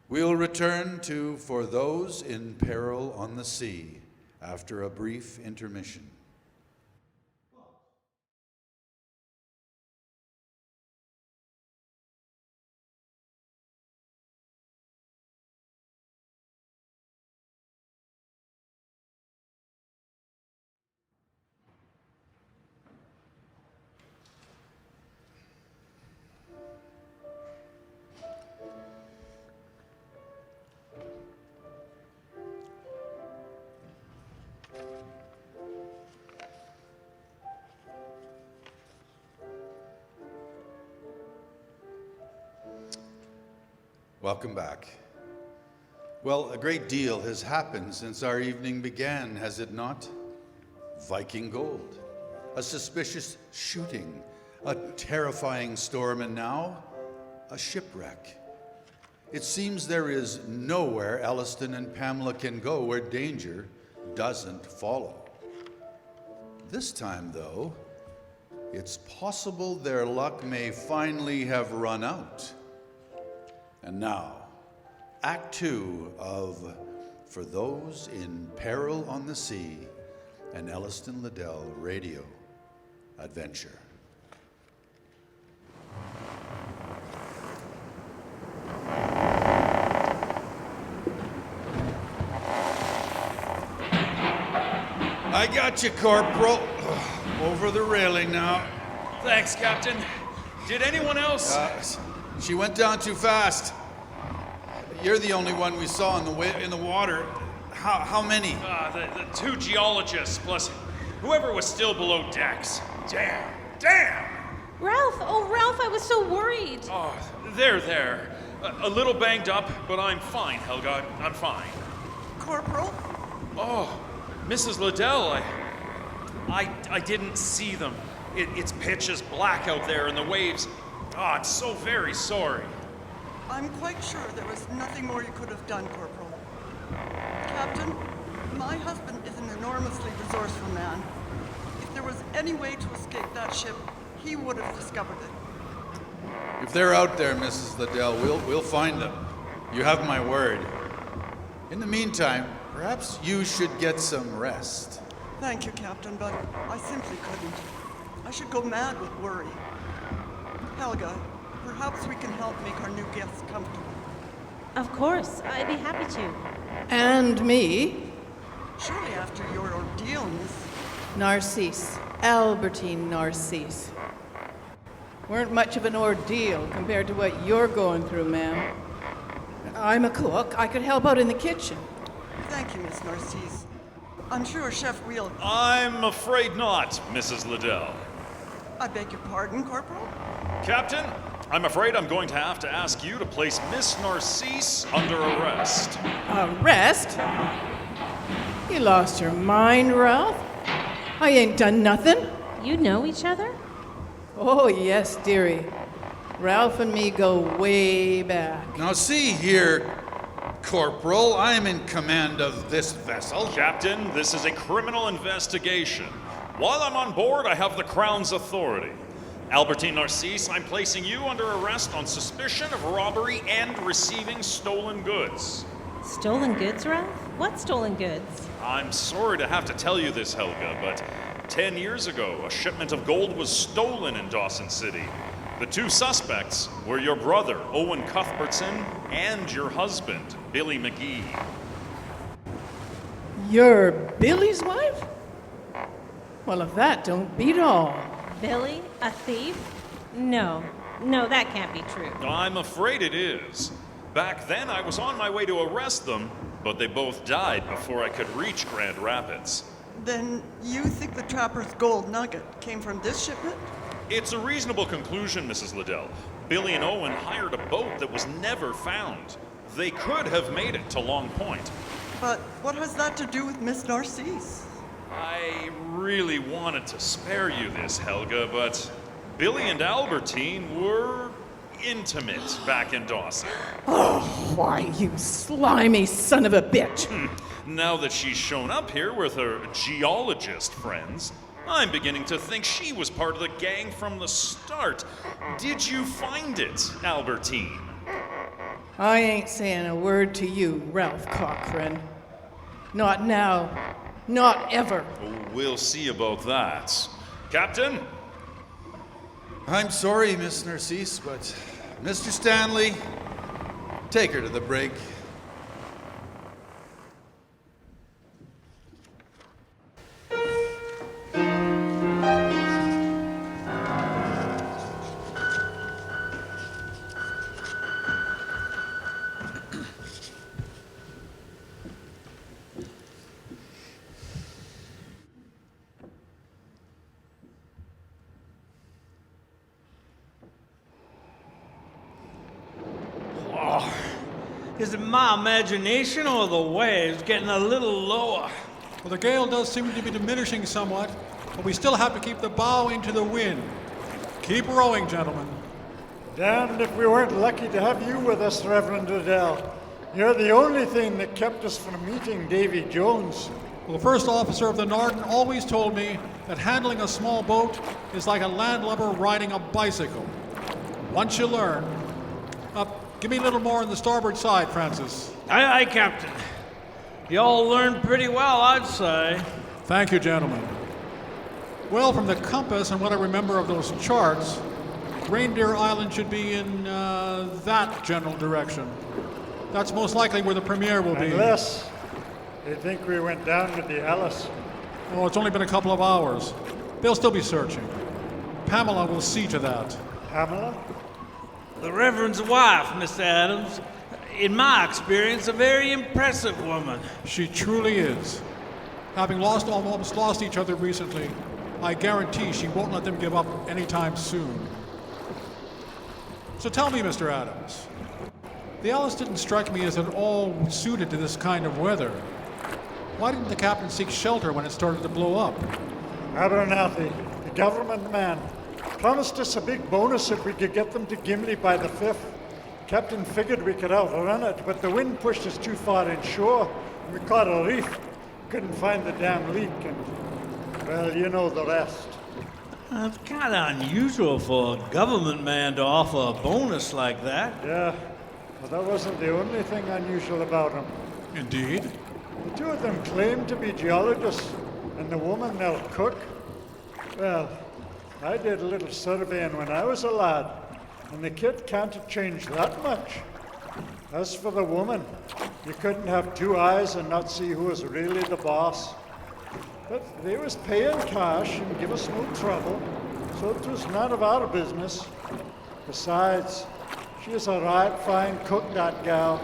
We'll return to For Those in Peril on the Sea after a brief intermission. Welcome back. Well, a great deal has happened since our evening began, has it not? Viking gold, a suspicious shooting, a terrifying storm, and now a shipwreck. It seems there is nowhere Elleston and Pamela can go where danger doesn't follow. This time, though, it's possible their luck may finally have run out. And now, Act 2 of For Those in Peril on the Sea, an Elleston Liddell radio adventure. I got you, Corporal. Over the railing now. Thanks, Captain. Did anyone else? She went down too fast. You're the only one we saw in the water. How many? The two geologists, plus whoever was still below decks. Damn! Ralph! Oh, Ralph, I was so worried. Oh, there. A little banged up, but I'm fine, Helga. I'm fine. Corporal? Oh, Mrs. Liddell, I didn't see them. It's pitch as black out there in the waves. Oh, I'm so very sorry. I'm quite sure there was nothing more you could have done, Corporal. Captain, my husband is an enormously resourceful man. If there was any way to escape that ship, he would have discovered it. If they're out there, Mrs. Liddell, we'll find them. You have my word. In the meantime, perhaps you should get some rest. Thank you, Captain, but I simply couldn't. I should go mad with worry. Helga, perhaps we can help make our new guests comfortable. Of course, I'd be happy to. And me, Surely after your ordeal, Miss... Narcisse, Albertine Narcisse. Weren't much of an ordeal compared to what you're going through, ma'am. I'm a cook. I could help out in the kitchen. Thank you, Miss Narcisse. I'm sure Chef will... I'm afraid not, Mrs. Liddell. I beg your pardon, Corporal? Captain, I'm afraid I'm going to have to ask you to place Miss Narcisse under arrest. Arrest? You lost your mind, Ralph? I ain't done nothing. You know each other? Oh, yes, dearie. Ralph and me go way back. Now see here, Corporal, I'm in command of this vessel. Captain, this is a criminal investigation. While I'm on board, I have the Crown's authority. Albertine Narcisse, I'm placing you under arrest on suspicion of robbery and receiving stolen goods. Stolen goods, Ralph? What stolen goods? I'm sorry to have to tell you this, Helga, but 10 years ago, a shipment of gold was stolen in Dawson City. The two suspects were your brother, Owen Cuthbertson, and your husband, Billy McGee. You're Billy's wife? Well, if that don't beat all. Billy? A thief? No, that can't be true. I'm afraid it is. Back then, I was on my way to arrest them, but they both died before I could reach Grand Rapids. Then you think the trapper's gold nugget came from this shipment? It's a reasonable conclusion, Mrs. Liddell. Billy and Owen hired a boat that was never found. They could have made it to Long Point. But what has that to do with Miss Narcisse? I really wanted to spare you this, Helga, but Billy and Albertine were intimate back in Dawson. Oh, why, you slimy son of a bitch. Now that she's shown up here with her geologist friends, I'm beginning to think she was part of the gang from the start. Did you find it, Albertine? I ain't saying a word to you, Ralph Cochrane. Not now. Not ever. We'll see about that. Captain? I'm sorry, Miss Narcisse, but Mr. Stanley, take her to the brig. Is it my imagination or the waves getting a little lower? Well, the gale does seem to be diminishing somewhat, but we still have to keep the bow into the wind. Keep rowing, gentlemen. Damned if we weren't lucky to have you with us, Reverend Liddell. You're the only thing that kept us from meeting Davy Jones. Well, the first officer of the Narden always told me that handling a small boat is like a landlubber riding a bicycle. Once you learn. Give me a little more on the starboard side, Francis. Aye, Captain. You all learned pretty well, I'd say. Thank you, gentlemen. Well, from the compass and what I remember of those charts, Reindeer Island should be in that general direction. That's most likely where the premiere will be. Unless they think we went down to the Elleston. Oh, it's only been a couple of hours. They'll still be searching. Pamela will see to that. Pamela? The Reverend's wife, Mr. Adams. in my experience, a very impressive woman. She truly is. Having almost lost each other recently, I guarantee she won't let them give up anytime soon. So tell me, Mr. Adams, the Ellis didn't strike me as at all suited to this kind of weather. Why didn't the captain seek shelter when it started to blow up? Abernathy, the government man, promised us a big bonus if we could get them to Gimli by the 5th. Captain figured we could outrun it, but the wind pushed us too far inshore. We caught a reef, couldn't find the damn leak, and, well, you know the rest. It's kind of unusual for a government man to offer a bonus like that. Yeah, but that wasn't the only thing unusual about him. Indeed. The two of them claimed to be geologists, and the woman their cook. Well, I did a little surveying when I was a lad, and the kid can't have changed that much. As for the woman, you couldn't have two eyes and not see who was really the boss. But they was paying cash and give us no trouble, so it was none of our business. Besides, she is a right fine cook, that gal.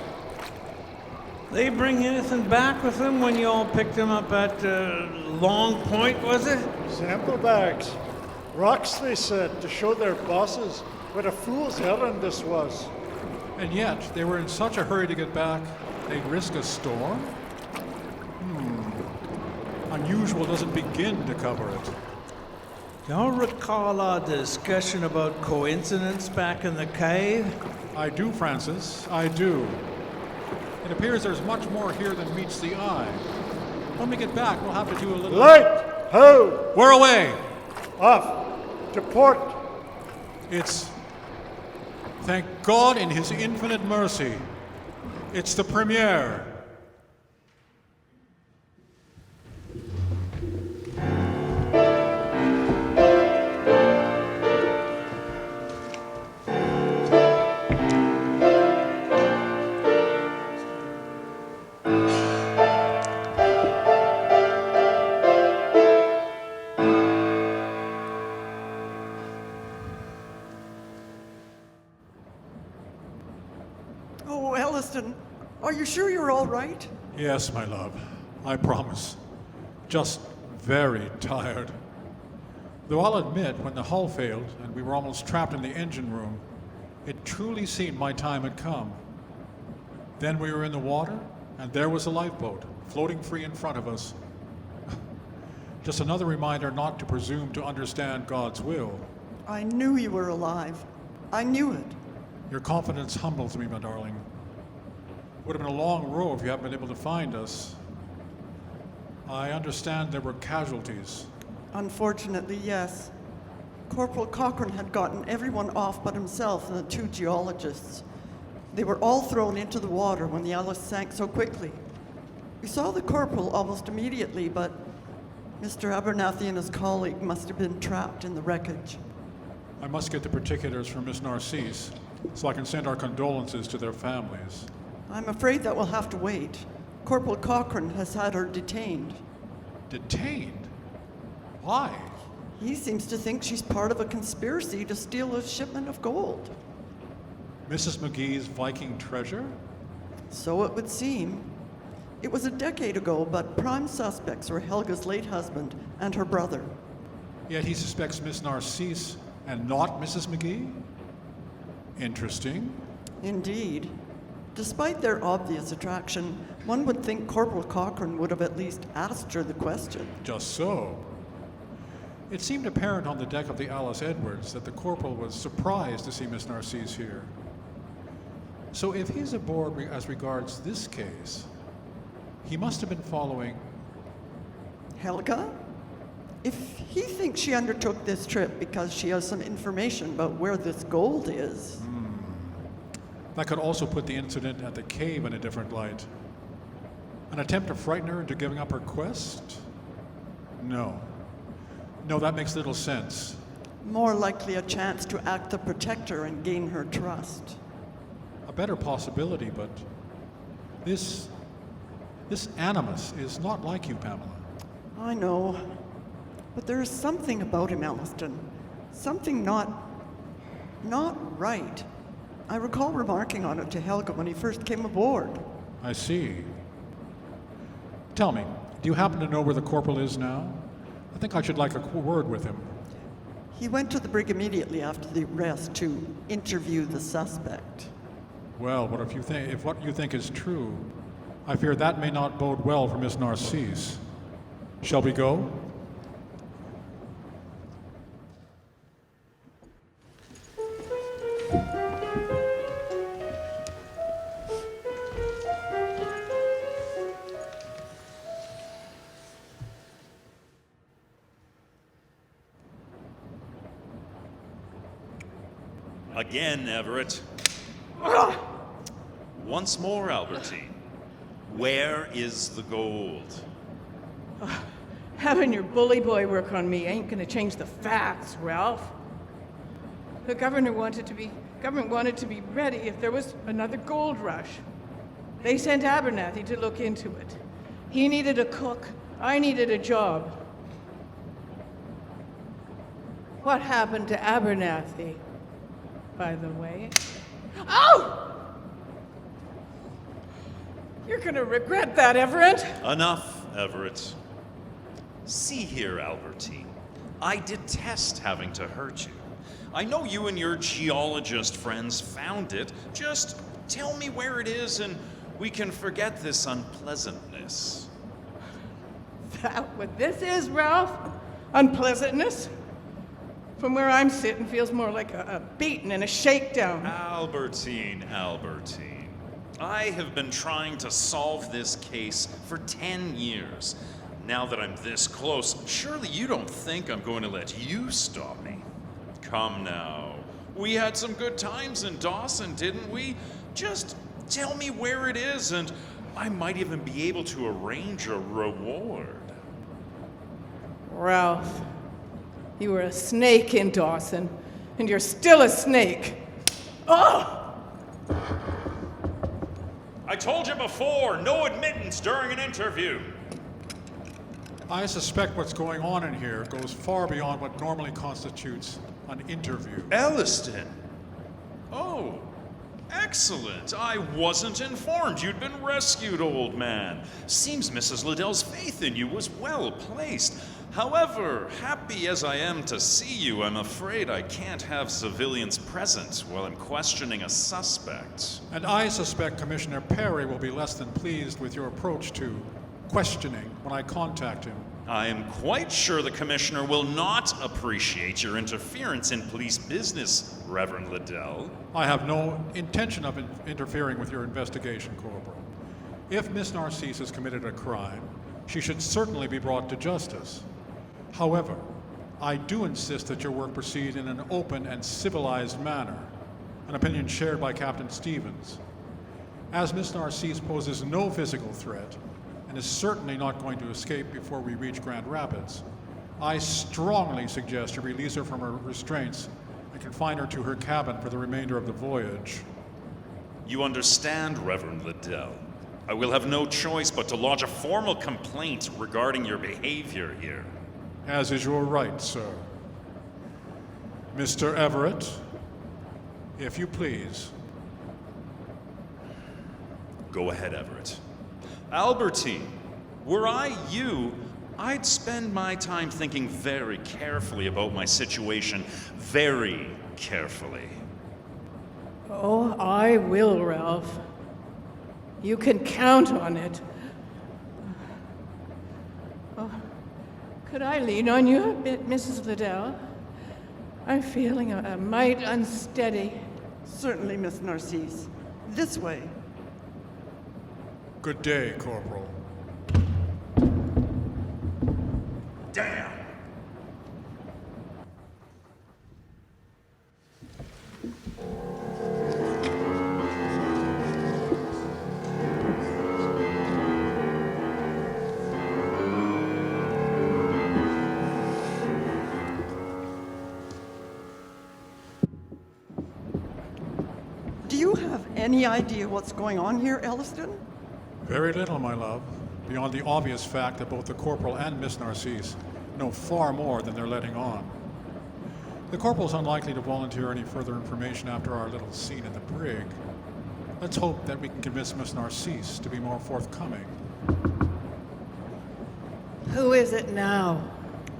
They bring anything back with them when you all picked them up at Long Point, was it? Sample bags. Rocks, they said, to show their bosses what a fool's errand this was. And yet, they were in such a hurry to get back, they'd risk a storm? Unusual doesn't begin to cover it. Y'all recall our discussion about coincidence back in the cave? I do, Francis, I do. It appears there's much more here than meets the eye. When we get back, we'll have to do a little... Light! Ho! We're away! Off! To port! It's... Thank God in His infinite mercy. It's the premiere. Oh, Elleston, are you sure you're all right? Yes, my love. I promise. Just very tired. Though I'll admit, when the hull failed and we were almost trapped in the engine room, it truly seemed my time had come. Then we were in the water, and there was a lifeboat, floating free in front of us. Just another reminder not to presume to understand God's will. I knew you were alive. I knew it. Your confidence humbles me, my darling. Would have been a long row if you hadn't been able to find us. I understand there were casualties. Unfortunately, yes. Corporal Cochrane had gotten everyone off but himself and the two geologists. They were all thrown into the water when the Ellis sank so quickly. We saw the corporal almost immediately, but Mr. Abernathy and his colleague must have been trapped in the wreckage. I must get the particulars from Miss Narcisse so I can send our condolences to their families. I'm afraid that will have to wait. Corporal Cochrane has had her detained. Detained? Why? He seems to think she's part of a conspiracy to steal a shipment of gold. Mrs. McGee's Viking treasure? So it would seem. It was a decade ago, but prime suspects were Helga's late husband and her brother. Yet he suspects Miss Narcisse and not Mrs. McGee? Interesting. Indeed. Despite their obvious attraction, one would think Corporal Cochrane would have at least asked her the question. Just so. It seemed apparent on the deck of the Alice Edwards that the corporal was surprised to see Miss Narcisse here. So if he's aboard as regards this case, he must have been following... Helga? If he thinks she undertook this trip because she has some information about where this gold is... That could also put the incident at the cave in a different light. An attempt to frighten her into giving up her quest? No. No, that makes little sense. More likely a chance to act the protector and gain her trust. A better possibility, but this animus is not like you, Pamela. I know. But there is something about him, Elleston. Something not right. I recall remarking on it to Helga when he first came aboard. I see. Tell me, do you happen to know where the corporal is now? I think I should like a word with him. He went to the brig immediately after the arrest to interview the suspect. Well, if what you think is true, I fear that may not bode well for Miss Narcisse. Shall we go? Again, Everett. Once more, Albertine. Where is the gold? Having your bully boy work on me ain't gonna change the facts, Ralph. The government wanted to be ready if there was another gold rush. They sent Abernathy to look into it. He needed a cook. I needed a job. What happened to Abernathy, by the way? Oh! You're gonna regret that, Everett. Enough, Everett. See here, Albertine. I detest having to hurt you. I know you and your geologist friends found it. Just tell me where it is and we can forget this unpleasantness. That what this is, Ralph? Unpleasantness? From where I'm sitting feels more like a beating and a shakedown. Albertine. I have been trying to solve this case for 10 years. Now that I'm this close, surely you don't think I'm going to let you stop me. Come now. We had some good times in Dawson, didn't we? Just tell me where it is and I might even be able to arrange a reward. Ralph, you were a snake in Dawson, and you're still a snake. Oh! I told you before, no admittance during an interview. I suspect what's going on in here goes far beyond what normally constitutes an interview. Elleston. Oh, excellent. I wasn't informed you'd been rescued, old man. Seems Mrs. Liddell's faith in you was well placed. However, happy as I am to see you, I'm afraid I can't have civilians present while I'm questioning a suspect. And I suspect Commissioner Perry will be less than pleased with your approach to questioning when I contact him. I am quite sure the Commissioner will not appreciate your interference in police business, Reverend Liddell. I have no intention of interfering with your investigation, Corporal. If Miss Narcisse has committed a crime, she should certainly be brought to justice. However, I do insist that your work proceed in an open and civilized manner, an opinion shared by Captain Stevens. As Miss Narcisse poses no physical threat and is certainly not going to escape before we reach Grand Rapids, I strongly suggest you release her from her restraints and confine her to her cabin for the remainder of the voyage. You understand, Reverend Liddell. I will have no choice but to lodge a formal complaint regarding your behavior here. As is your right, sir. Mr. Everett, if you please. Go ahead, Everett. Albertine, were I you, I'd spend my time thinking very carefully about my situation. Very carefully. Oh, I will, Ralph. You can count on it. Oh, could I lean on you a bit, Mrs. Liddell? I'm feeling a mite unsteady. Certainly, Miss Narcisse. This way. Good day, Corporal. Damn! Do you have any idea what's going on here, Elleston? Very little, my love, beyond the obvious fact that both the Corporal and Miss Narcisse know far more than they're letting on. The corporal's unlikely to volunteer any further information after our little scene at the brig. Let's hope that we can convince Miss Narcisse to be more forthcoming. Who is it now?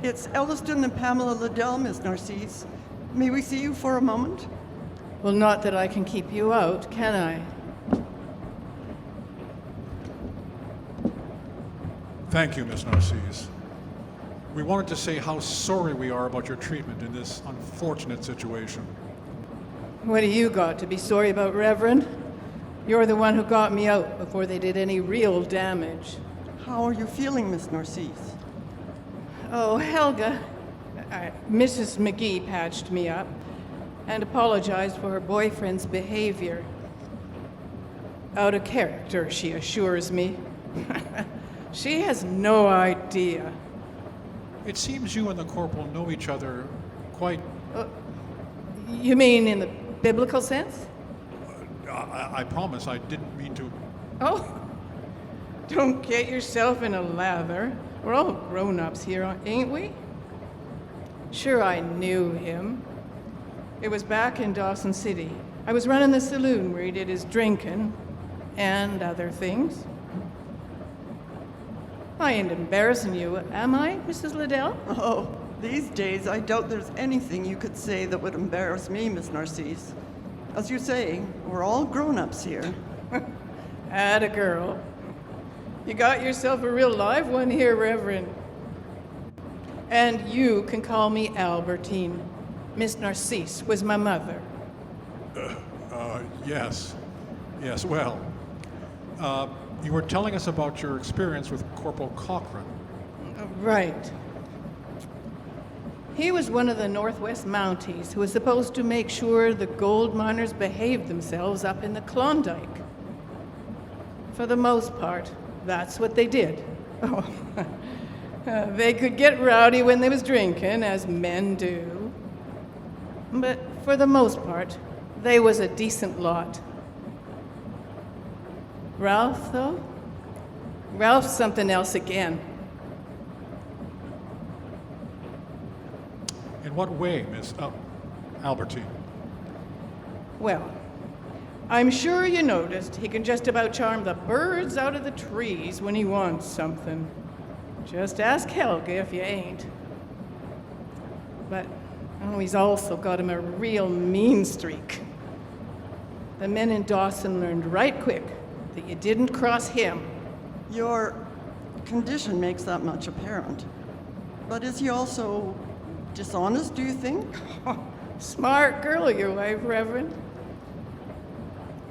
It's Elleston and Pamela Liddell, Miss Narcisse. May we see you for a moment? Well, not that I can keep you out, can I? Thank you, Miss Narcisse. We wanted to say how sorry we are about your treatment in this unfortunate situation. What do you got to be sorry about, Reverend? You're the one who got me out before they did any real damage. How are you feeling, Miss Narcisse? Oh, Helga, Mrs. McGee patched me up and apologized for her boyfriend's behavior. Out of character, she assures me. She has no idea. It seems you and the corporal know each other quite... You mean in the biblical sense? I promise I didn't mean to... Oh, don't get yourself in a lather. We're all grown-ups here, ain't we? Sure, I knew him. It was back in Dawson City. I was running the saloon where he did his drinking and other things. I ain't embarrassing you, am I, Mrs. Liddell? Oh, these days I doubt there's anything you could say that would embarrass me, Miss Narcisse. As you say, we're all grown-ups here. Atta girl. You got yourself a real live one here, Reverend. And you can call me Albertine. Miss Narcisse was my mother. Yes. Yes, well, you were telling us about your experience with Corporal Cochran. Right. He was one of the Northwest Mounties who was supposed to make sure the gold miners behaved themselves up in the Klondike. For the most part, that's what they did. Oh, they could get rowdy when they was drinking, as men do. But for the most part, they was a decent lot. Ralph, though? Ralph's something else again. In what way, Miss Albertine? Well, I'm sure you noticed he can just about charm the birds out of the trees when he wants something. Just ask Helga if you ain't. But he's also got him a real mean streak. The men in Dawson learned right quick that you didn't cross him. Your condition makes that much apparent. But is he also dishonest, do you think? Smart girl, your wife, Reverend.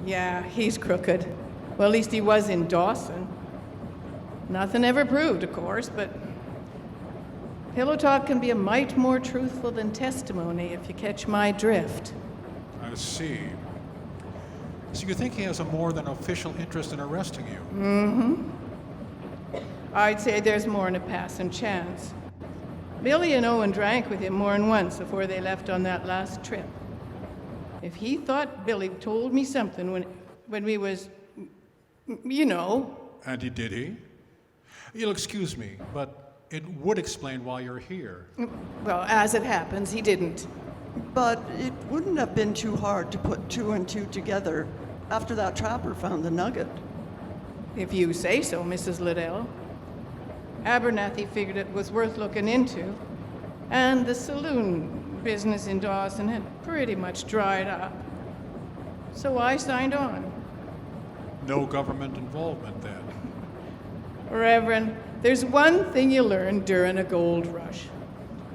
Yeah, he's crooked. Well, at least he was in Dawson. Nothing ever proved, of course, but pillow talk can be a mite more truthful than testimony, if you catch my drift. I see. So you think he has a more than official interest in arresting you? Mm-hmm. I'd say there's more than a passing chance. Billy and Owen drank with him more than once before they left on that last trip. If he thought Billy told me something when we was, you know. And did he? You'll excuse me, but it would explain why you're here. Well, as it happens, he didn't. But it wouldn't have been too hard to put two and two together after that trapper found the nugget. If you say so, Mrs. Liddell. Abernathy figured it was worth looking into, and the saloon business in Dawson had pretty much dried up. So I signed on. No government involvement then? Reverend, there's one thing you learn during a gold rush.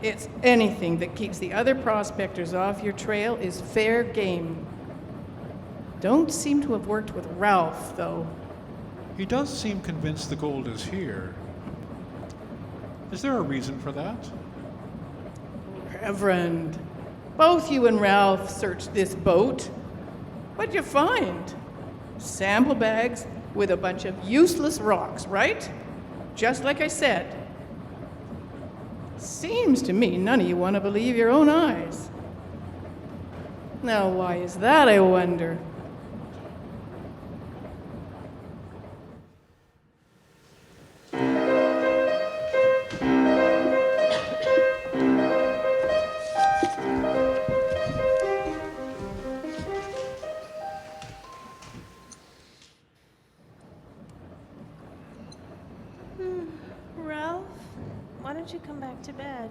It's anything that keeps the other prospectors off your trail is fair game. Don't seem to have worked with Ralph, though. He does seem convinced the gold is here. Is there a reason for that? Reverend, both you and Ralph searched this boat. What'd you find? Sample bags with a bunch of useless rocks, right? Just like I said. Seems to me none of you want to believe your own eyes. Now, why is that, I wonder? don't you come back to bed?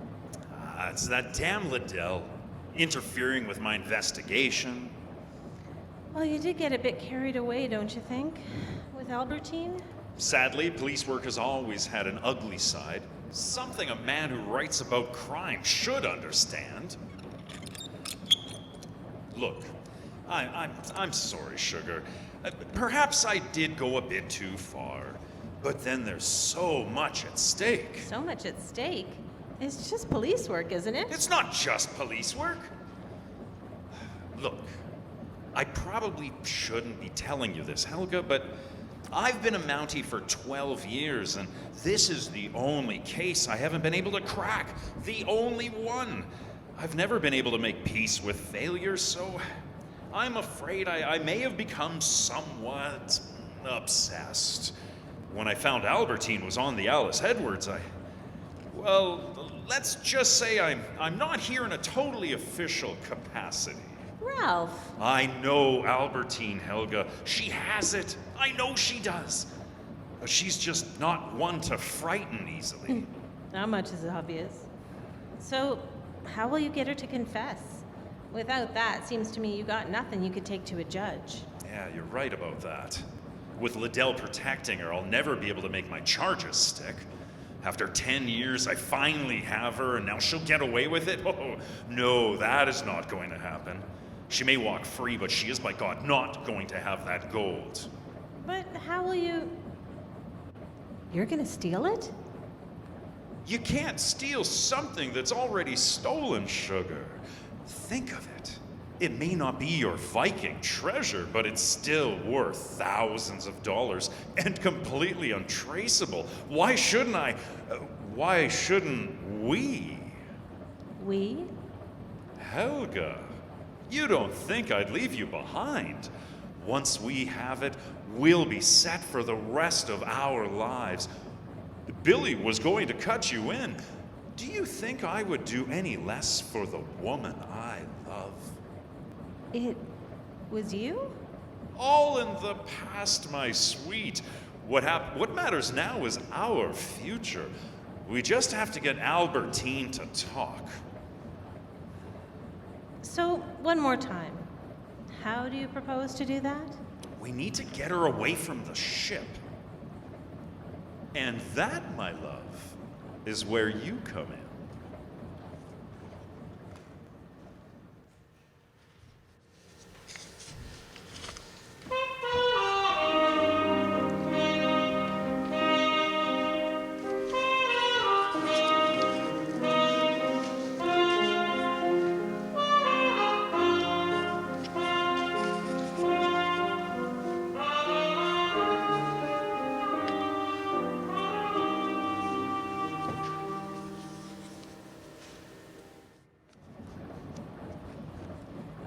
It's that damn Liddell interfering with my investigation. Well, you did get a bit carried away, don't you think? With Albertine? Sadly, police work has always had an ugly side. Something a man who writes about crime should understand. Look, I'm sorry, Sugar. Perhaps I did go a bit too far. But then there's so much at stake. So much at stake? It's just police work, isn't it? It's not just police work. Look, I probably shouldn't be telling you this, Helga, but I've been a Mountie for 12 years, and this is the only case I haven't been able to crack. The only one. I've never been able to make peace with failure, so I'm afraid I may have become somewhat obsessed. When I found Albertine was on the Alice Edwards, well, let's just say I'm not here in a totally official capacity. Ralph. I know Albertine, Helga. She has it. I know she does. But she's just not one to frighten easily. Not much is obvious. So, how will you get her to confess? Without that, seems to me you got nothing you could take to a judge. Yeah, you're right about that. With Liddell protecting her, I'll never be able to make my charges stick. After 10 years, I finally have her, and now she'll get away with it? Oh, no, that is not going to happen. She may walk free, but she is, by God, not going to have that gold. But how will you... You're gonna steal it? You can't steal something that's already stolen, Sugar. Think of it. It may not be your Viking treasure, but it's still worth thousands of dollars and completely untraceable. Why shouldn't I? Why shouldn't we? We? Helga, you don't think I'd leave you behind. Once we have it, we'll be set for the rest of our lives. Billy was going to cut you in. Do you think I would do any less for the woman I love? It was you? All in the past, my sweet. What matters now is our future. We just have to get Albertine to talk. So, one more time. How do you propose to do that? We need to get her away from the ship. And that, my love, is where you come in.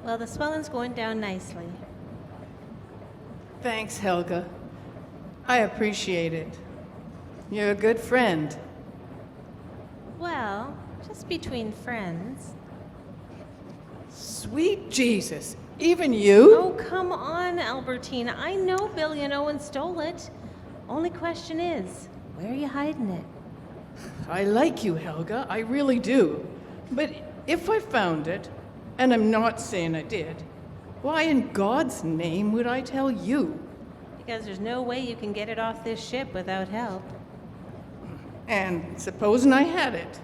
Well, the swelling's going down nicely. Thanks, Helga. I appreciate it. You're a good friend. Well, just between friends. Sweet Jesus, even you? Oh, come on, Albertine. I know Billy and Owen stole it. Only question is, where are you hiding it? I like you, Helga. I really do. But if I found it, and I'm not saying I did, why in God's name would I tell you? Because there's no way you can get it off this ship without help. And supposing I had it,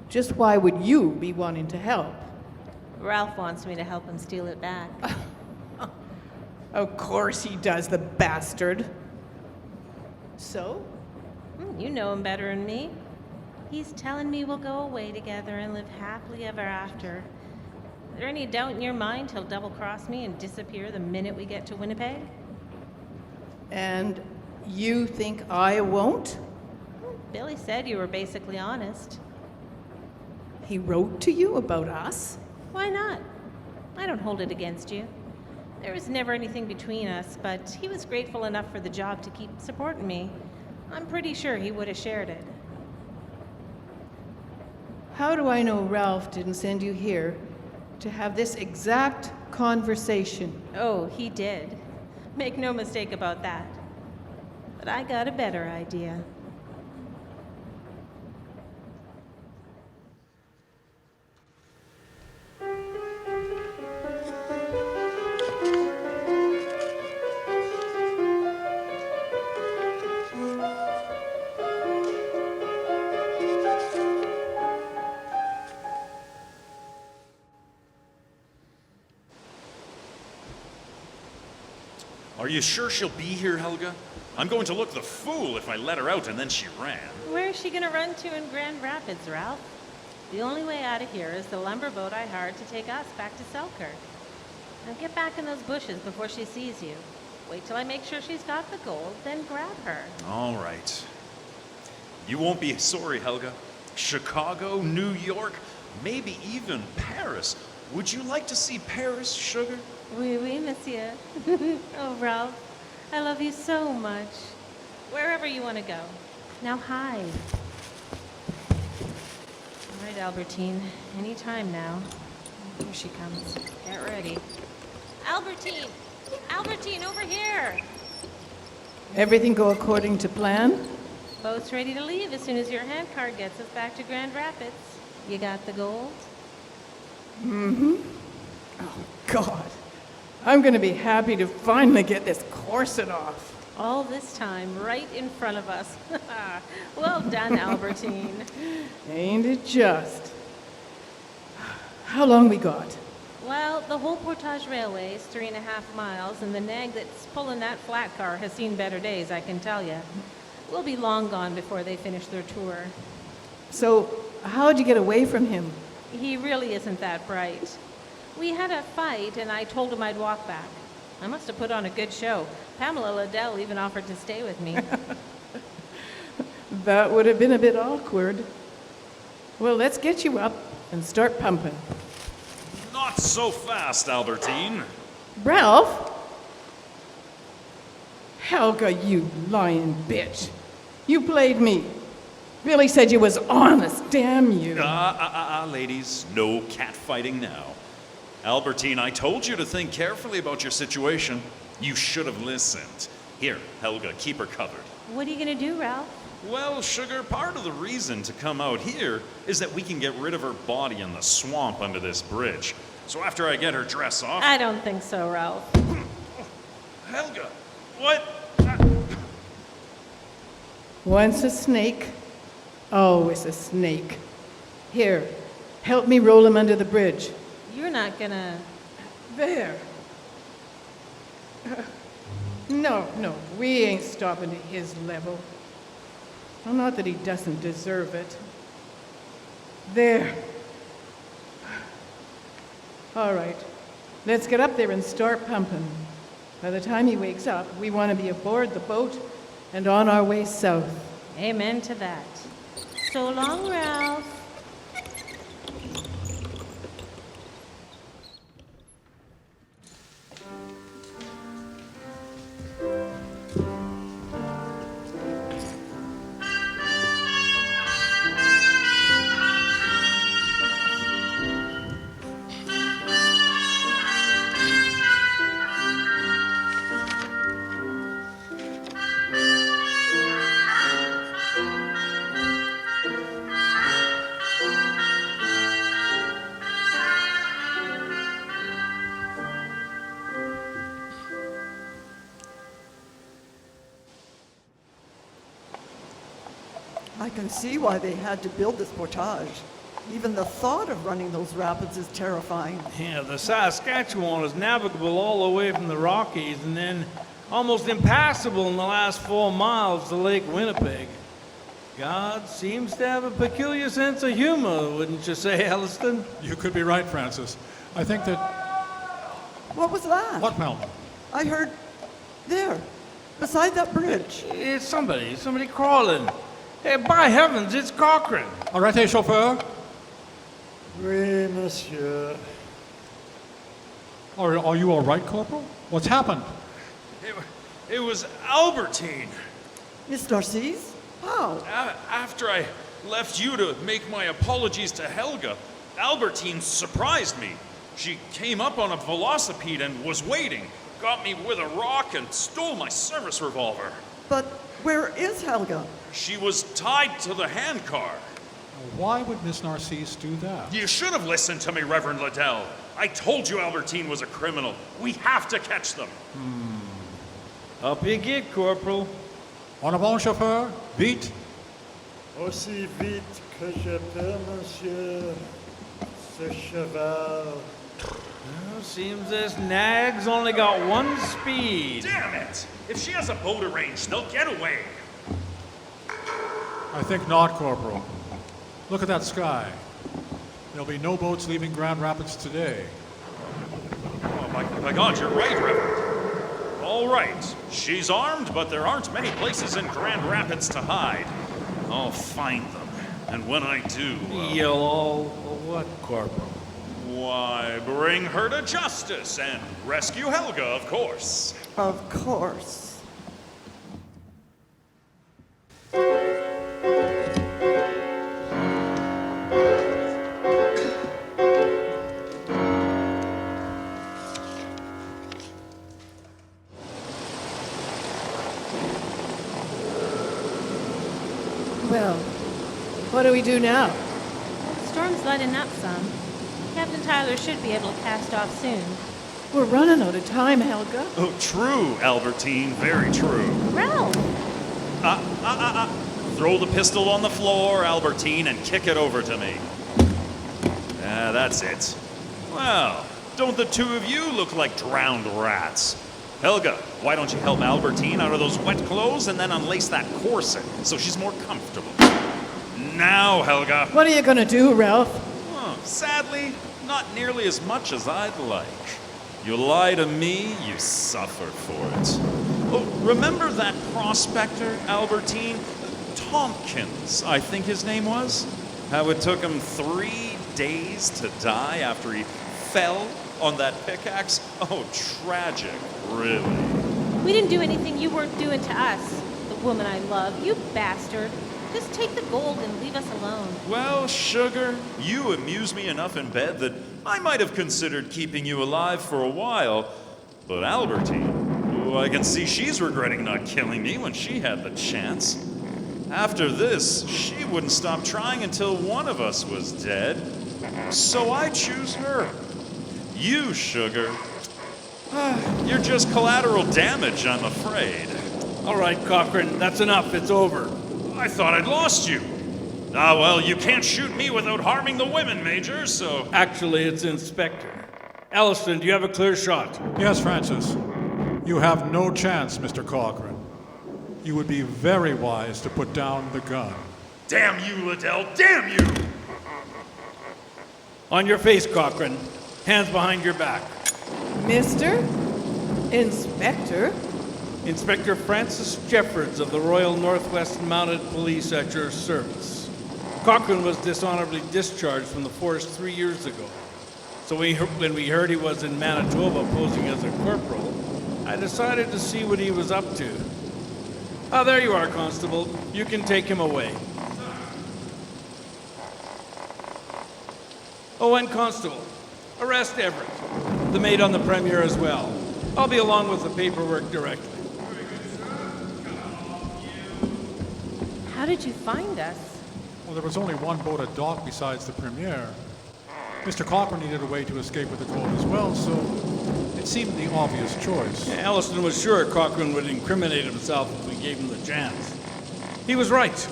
just why would you be wanting to help? Ralph wants me to help him steal it back. Of course he does, the bastard. So? You know him better than me. He's telling me we'll go away together and live happily ever after. Is there any doubt in your mind he'll double-cross me and disappear the minute we get to Winnipeg? And you think I won't? Billy said you were basically honest. He wrote to you about us? Why not? I don't hold it against you. There was never anything between us, but he was grateful enough for the job to keep supporting me. I'm pretty sure he would have shared it. How do I know Ralph didn't send you here to have this exact conversation? Oh, he did. Make no mistake about that. But I got a better idea. Are you sure she'll be here, Helga? I'm going to look the fool if I let her out and then she ran. Where is she going to run to in Grand Rapids, Ralph? The only way out of here is the lumber boat I hired to take us back to Selkirk. Now get back in those bushes before she sees you. Wait till I make sure she's got the gold, then grab her. All right. You won't be sorry, Helga. Chicago, New York, maybe even Paris. Would you like to see Paris, sugar? Oui, oui, monsieur. Oh, Ralph, I love you so much. Wherever you want to go. Now hide. All right, Albertine. Any time now. Here she comes. Get ready. Albertine! Albertine, over here! Everything go according to plan? Boat's ready to leave as soon as your handcart gets us back to Grand Rapids. You got the gold? Mm-hmm. Oh, God. I'm going to be happy to finally get this corset off. All this time, right in front of us. Well done, Albertine. Ain't it just? How long we got? Well, the whole Portage Railway is 3.5 miles, and the nag that's pulling that flat car has seen better days, I can tell you. We'll be long gone before they finish their tour. So, how'd you get away from him? He really isn't that bright. We had a fight, and I told him I'd walk back. I must have put on a good show. Pamela Liddell even offered to stay with me. That would have been a bit awkward. Well, let's get you up and start pumping. Not so fast, Albertine. Ralph? Helga, you lying bitch. You played me. Billy said you was honest, damn you. Ladies, no catfighting now. Albertine, I told you to think carefully about your situation. You should have listened. Here, Helga, keep her covered. What are you going to do, Ralph? Well, sugar, part of the reason to come out here is that we can get rid of her body in the swamp under this bridge. So after I get her dress off... I don't think so, Ralph. Helga, what? Once a snake, always a snake. Here, help me roll him under the bridge. You're not gonna... There. No, we ain't stopping at his level. Well, not that he doesn't deserve it. There. All right, let's get up there and start pumping. By the time he wakes up, we want to be aboard the boat and on our way south. Amen to that. So long, Ralph. I can see why they had to build this portage. Even the thought of running those rapids is terrifying. Yeah, the Saskatchewan is navigable all the way from the Rockies and then almost impassable in the last 4 miles to Lake Winnipeg. God seems to have a peculiar sense of humor, wouldn't you say, Elleston? You could be right, Francis. I think that... What was that? What, Mel? I heard there, beside that bridge. It's somebody crawling. Hey, by heavens, it's Cochrane. Arrête, chauffeur. Oui, monsieur. Are you all right, Corporal? What's happened? It was Albertine. Miss Narcisse? How? After I left you to make my apologies to Helga, Albertine surprised me. She came up on a velocipede and was waiting, got me with a rock and stole my service revolver. But where is Helga? She was tied to the handcar. Why would Miss Narcisse do that? You should have listened to me, Reverend Liddell. I told you Albertine was a criminal. We have to catch them. Up you get, Corporal. En avant, chauffeur. Vite. Aussi vite que je peux, monsieur. Ce cheval Well, seems this nag's only got one speed. Damn it! If she has a boat arranged, they'll get away. I think not, Corporal. Look at that sky. There'll be no boats leaving Grand Rapids today. Oh, my God, you're right, Reverend. All right, she's armed, but there aren't many places in Grand Rapids to hide. I'll find them, and when I do... You'll all what, Corporal? Why, bring her to justice and rescue Helga, of course. Of course. Well, what do we do now? The storm's letting up some. Captain Tyler should be able to cast off soon. We're running out of time, Helga. Oh, true, Albertine, very true. Ralph! Throw the pistol on the floor, Albertine, and kick it over to me. That's it. Well, don't the two of you look like drowned rats? Helga, why don't you help Albertine out of those wet clothes and then unlace that corset so she's more comfortable? Now, Helga. What are you gonna do, Ralph? Sadly, not nearly as much as I'd like. You lie to me, you suffer for it. Oh, remember that prospector, Albertine? Tompkins, I think his name was? How it took him 3 days to die after he fell on that pickaxe? Oh, tragic, really. We didn't do anything you weren't doing to us. The woman I love, you bastard. Just take the gold and leave us alone. Well, Sugar, you amuse me enough in bed that I might have considered keeping you alive for a while. But Albertine, oh, I can see she's regretting not killing me when she had the chance. After this, she wouldn't stop trying until one of us was dead. So I choose her. You, Sugar, you're just collateral damage, I'm afraid. All right, Cochrane, that's enough. It's over. I thought I'd lost you. Ah, well, you can't shoot me without harming the women, Major, so... Actually, it's Inspector. Elleston, do you have a clear shot? Yes, Francis. You have no chance, Mr. Cochrane. You would be very wise to put down the gun. Damn you, Liddell, damn you! On your face, Cochrane. Hands behind your back. Mister? Inspector? Inspector Francis Jeffords of the Royal Northwest Mounted Police at your service. Cochrane was dishonorably discharged from the force 3 years ago. So when we heard he was in Manitoba posing as a corporal, I decided to see what he was up to. Ah, there you are, Constable. You can take him away. Oh, and Constable, arrest Everett, the maid on the Premier as well. I'll be along with the paperwork directly. How did you find us? Well, there was only one boat at dock besides the Premier. Mr. Cochrane needed a way to escape with the gold as well, so it seemed the obvious choice. Yeah, Elleston was sure Cochrane would incriminate himself if we gave him the chance. He was right.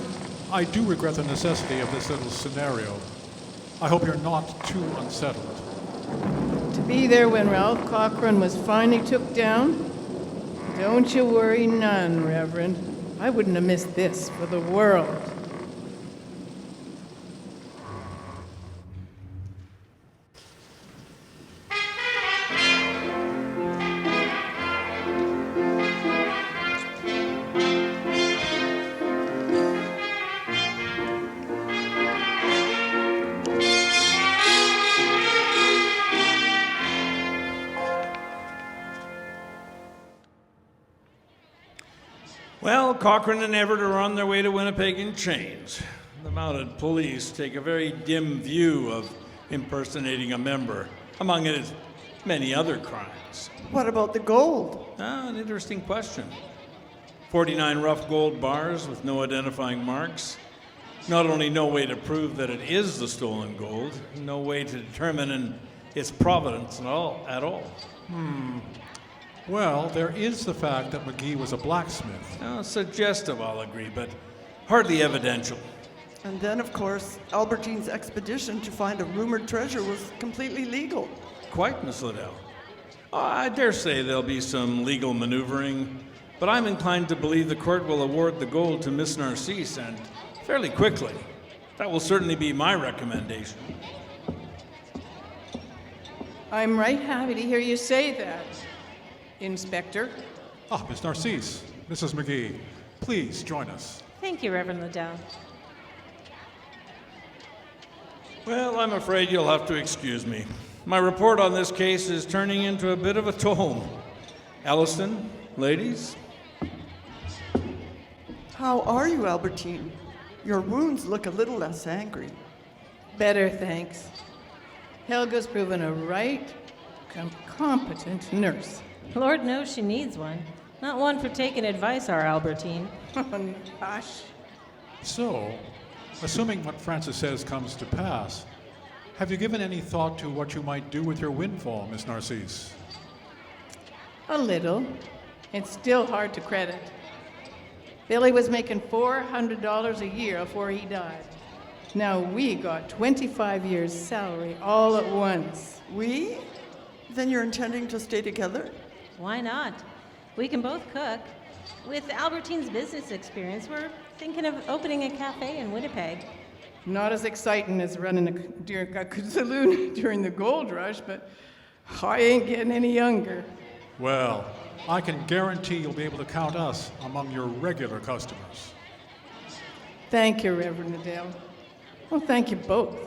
I do regret the necessity of this little scenario. I hope you're not too unsettled. To be there when Ralph Cochrane was finally took down? Don't you worry none, Reverend. I wouldn't have missed this for the world. Well, Cochrane and Everett are on their way to Winnipeg in chains. The mounted police take a very dim view of impersonating a member, among its many other crimes. What about the gold? Ah, an interesting question. 49 rough gold bars with no identifying marks. Not only no way to prove that it is the stolen gold, no way to determine its provenance at all. Well, there is the fact that McGee was a blacksmith. Suggestive, I'll agree, but hardly evidential. And then, of course, Albertine's expedition to find a rumored treasure was completely legal. quite, Miss Liddell. I dare say there'll be some legal maneuvering, but I'm inclined to believe the court will award the gold to Miss Narcisse, and fairly quickly. That will certainly be my recommendation. I'm right happy to hear you say that, Inspector. Ah, Miss Narcisse, Mrs. McGee, please join us. Thank you, Reverend Liddell. Well, I'm afraid you'll have to excuse me. My report on this case is turning into a bit of a tome. Elleston, ladies? How are you, Albertine? Your wounds look a little less angry. Better, thanks. Helga's proven a right, competent nurse. Lord knows she needs one. Not one for taking advice, our Albertine. Oh, gosh. So, assuming what Francis says comes to pass, have you given any thought to what you might do with your windfall, Miss Narcisse? A little. It's still hard to credit. Billy was making $400 a year before he died. Now we got 25 years' salary all at once. We? Then you're intending to stay together? Why not? We can both cook. With Albertine's business experience, we're thinking of opening a cafe in Winnipeg. Not as exciting as running a saloon during the gold rush, but I ain't getting any younger. Well, I can guarantee you'll be able to count us among your regular customers. Thank you, Reverend Liddell. Well, thank you both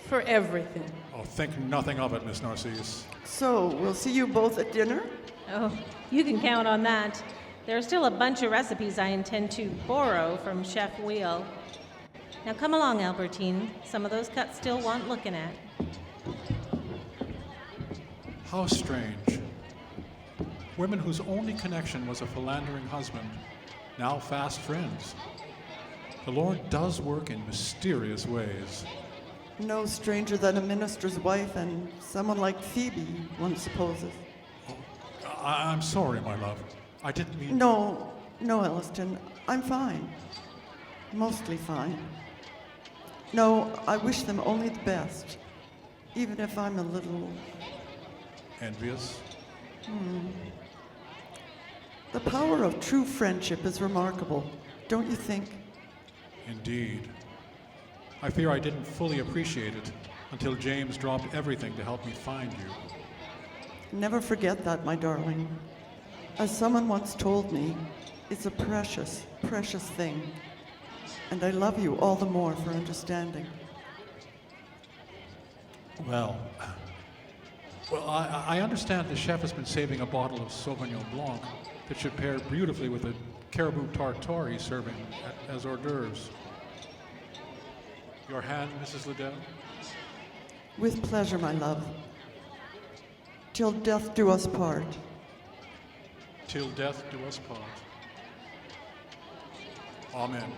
for everything. Oh, think nothing of it, Miss Narcisse. So, we'll see you both at dinner? Oh, you can count on that. There are still a bunch of recipes I intend to borrow from Chef Wheel. Now come along, Albertine. Some of those cuts still want looking at. How strange. Women whose only connection was a philandering husband, now fast friends. The Lord does work in mysterious ways. No stranger than a minister's wife and someone like Phoebe, one supposes. I'm sorry, my love. I didn't mean... No, Elleston. I'm fine. Mostly fine. No, I wish them only the best, even if I'm a little... Envious? The power of true friendship is remarkable, don't you think? Indeed. I fear I didn't fully appreciate it until James dropped everything to help me find you. Never forget that, my darling. As someone once told me, it's a precious, precious thing. And I love you all the more for understanding. Well, I understand the chef has been saving a bottle of Sauvignon Blanc that should pair beautifully with the caribou tartare he's serving as hors d'oeuvres. Your hand, Mrs. Liddell? With pleasure, my love. Till death do us part. Till death do us part. Amen.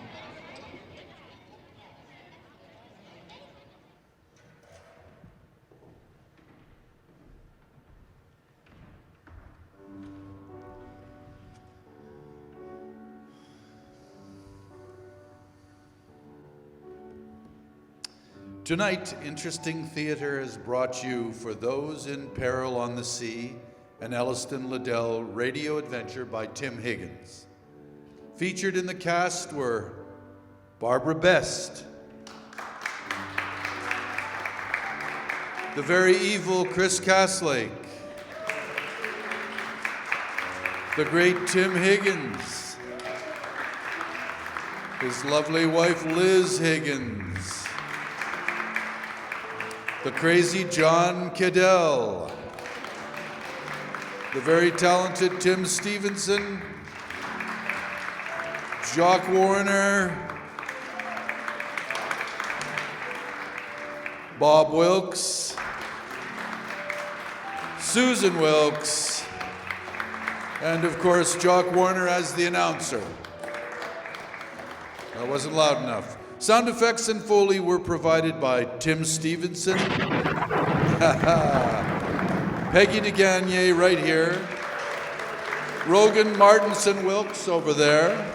Tonight, interesting theater has brought you For Those in Peril on the Sea, an Elleston Liddell radio adventure by Tim Higgins. Featured in the cast were Barbara Best, the very evil Chris Castlake, the great Tim Higgins, his lovely wife Liz Higgins, the crazy John Cadell, the very talented Tim Stevenson, Jock Warner, Bob Wilkes, Susan Wilkes, and of course Jock Warner as the announcer. That wasn't loud enough. Sound effects and foley were provided by Tim Stevenson, Peggy DeGagne right here, Rogan Martinson Wilkes over there.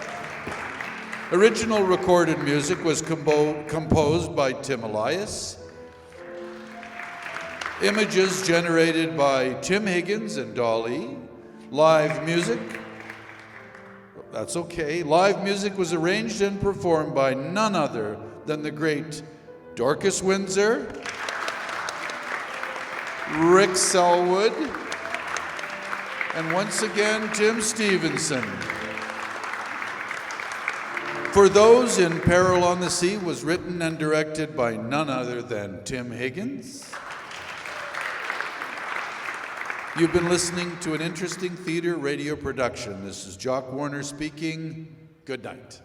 Original recorded music was composed by Tim Elias. Images generated by Tim Higgins and Dolly. Live music. That's okay. Live music was arranged and performed by none other than the great Dorcas Windsor, Rick Selwood, and once again, Tim Stevenson. For Those in Peril on the Sea was written and directed by none other than Tim Higgins. You've been listening to an interesting theater radio production. This is Jock Warner speaking. Good night.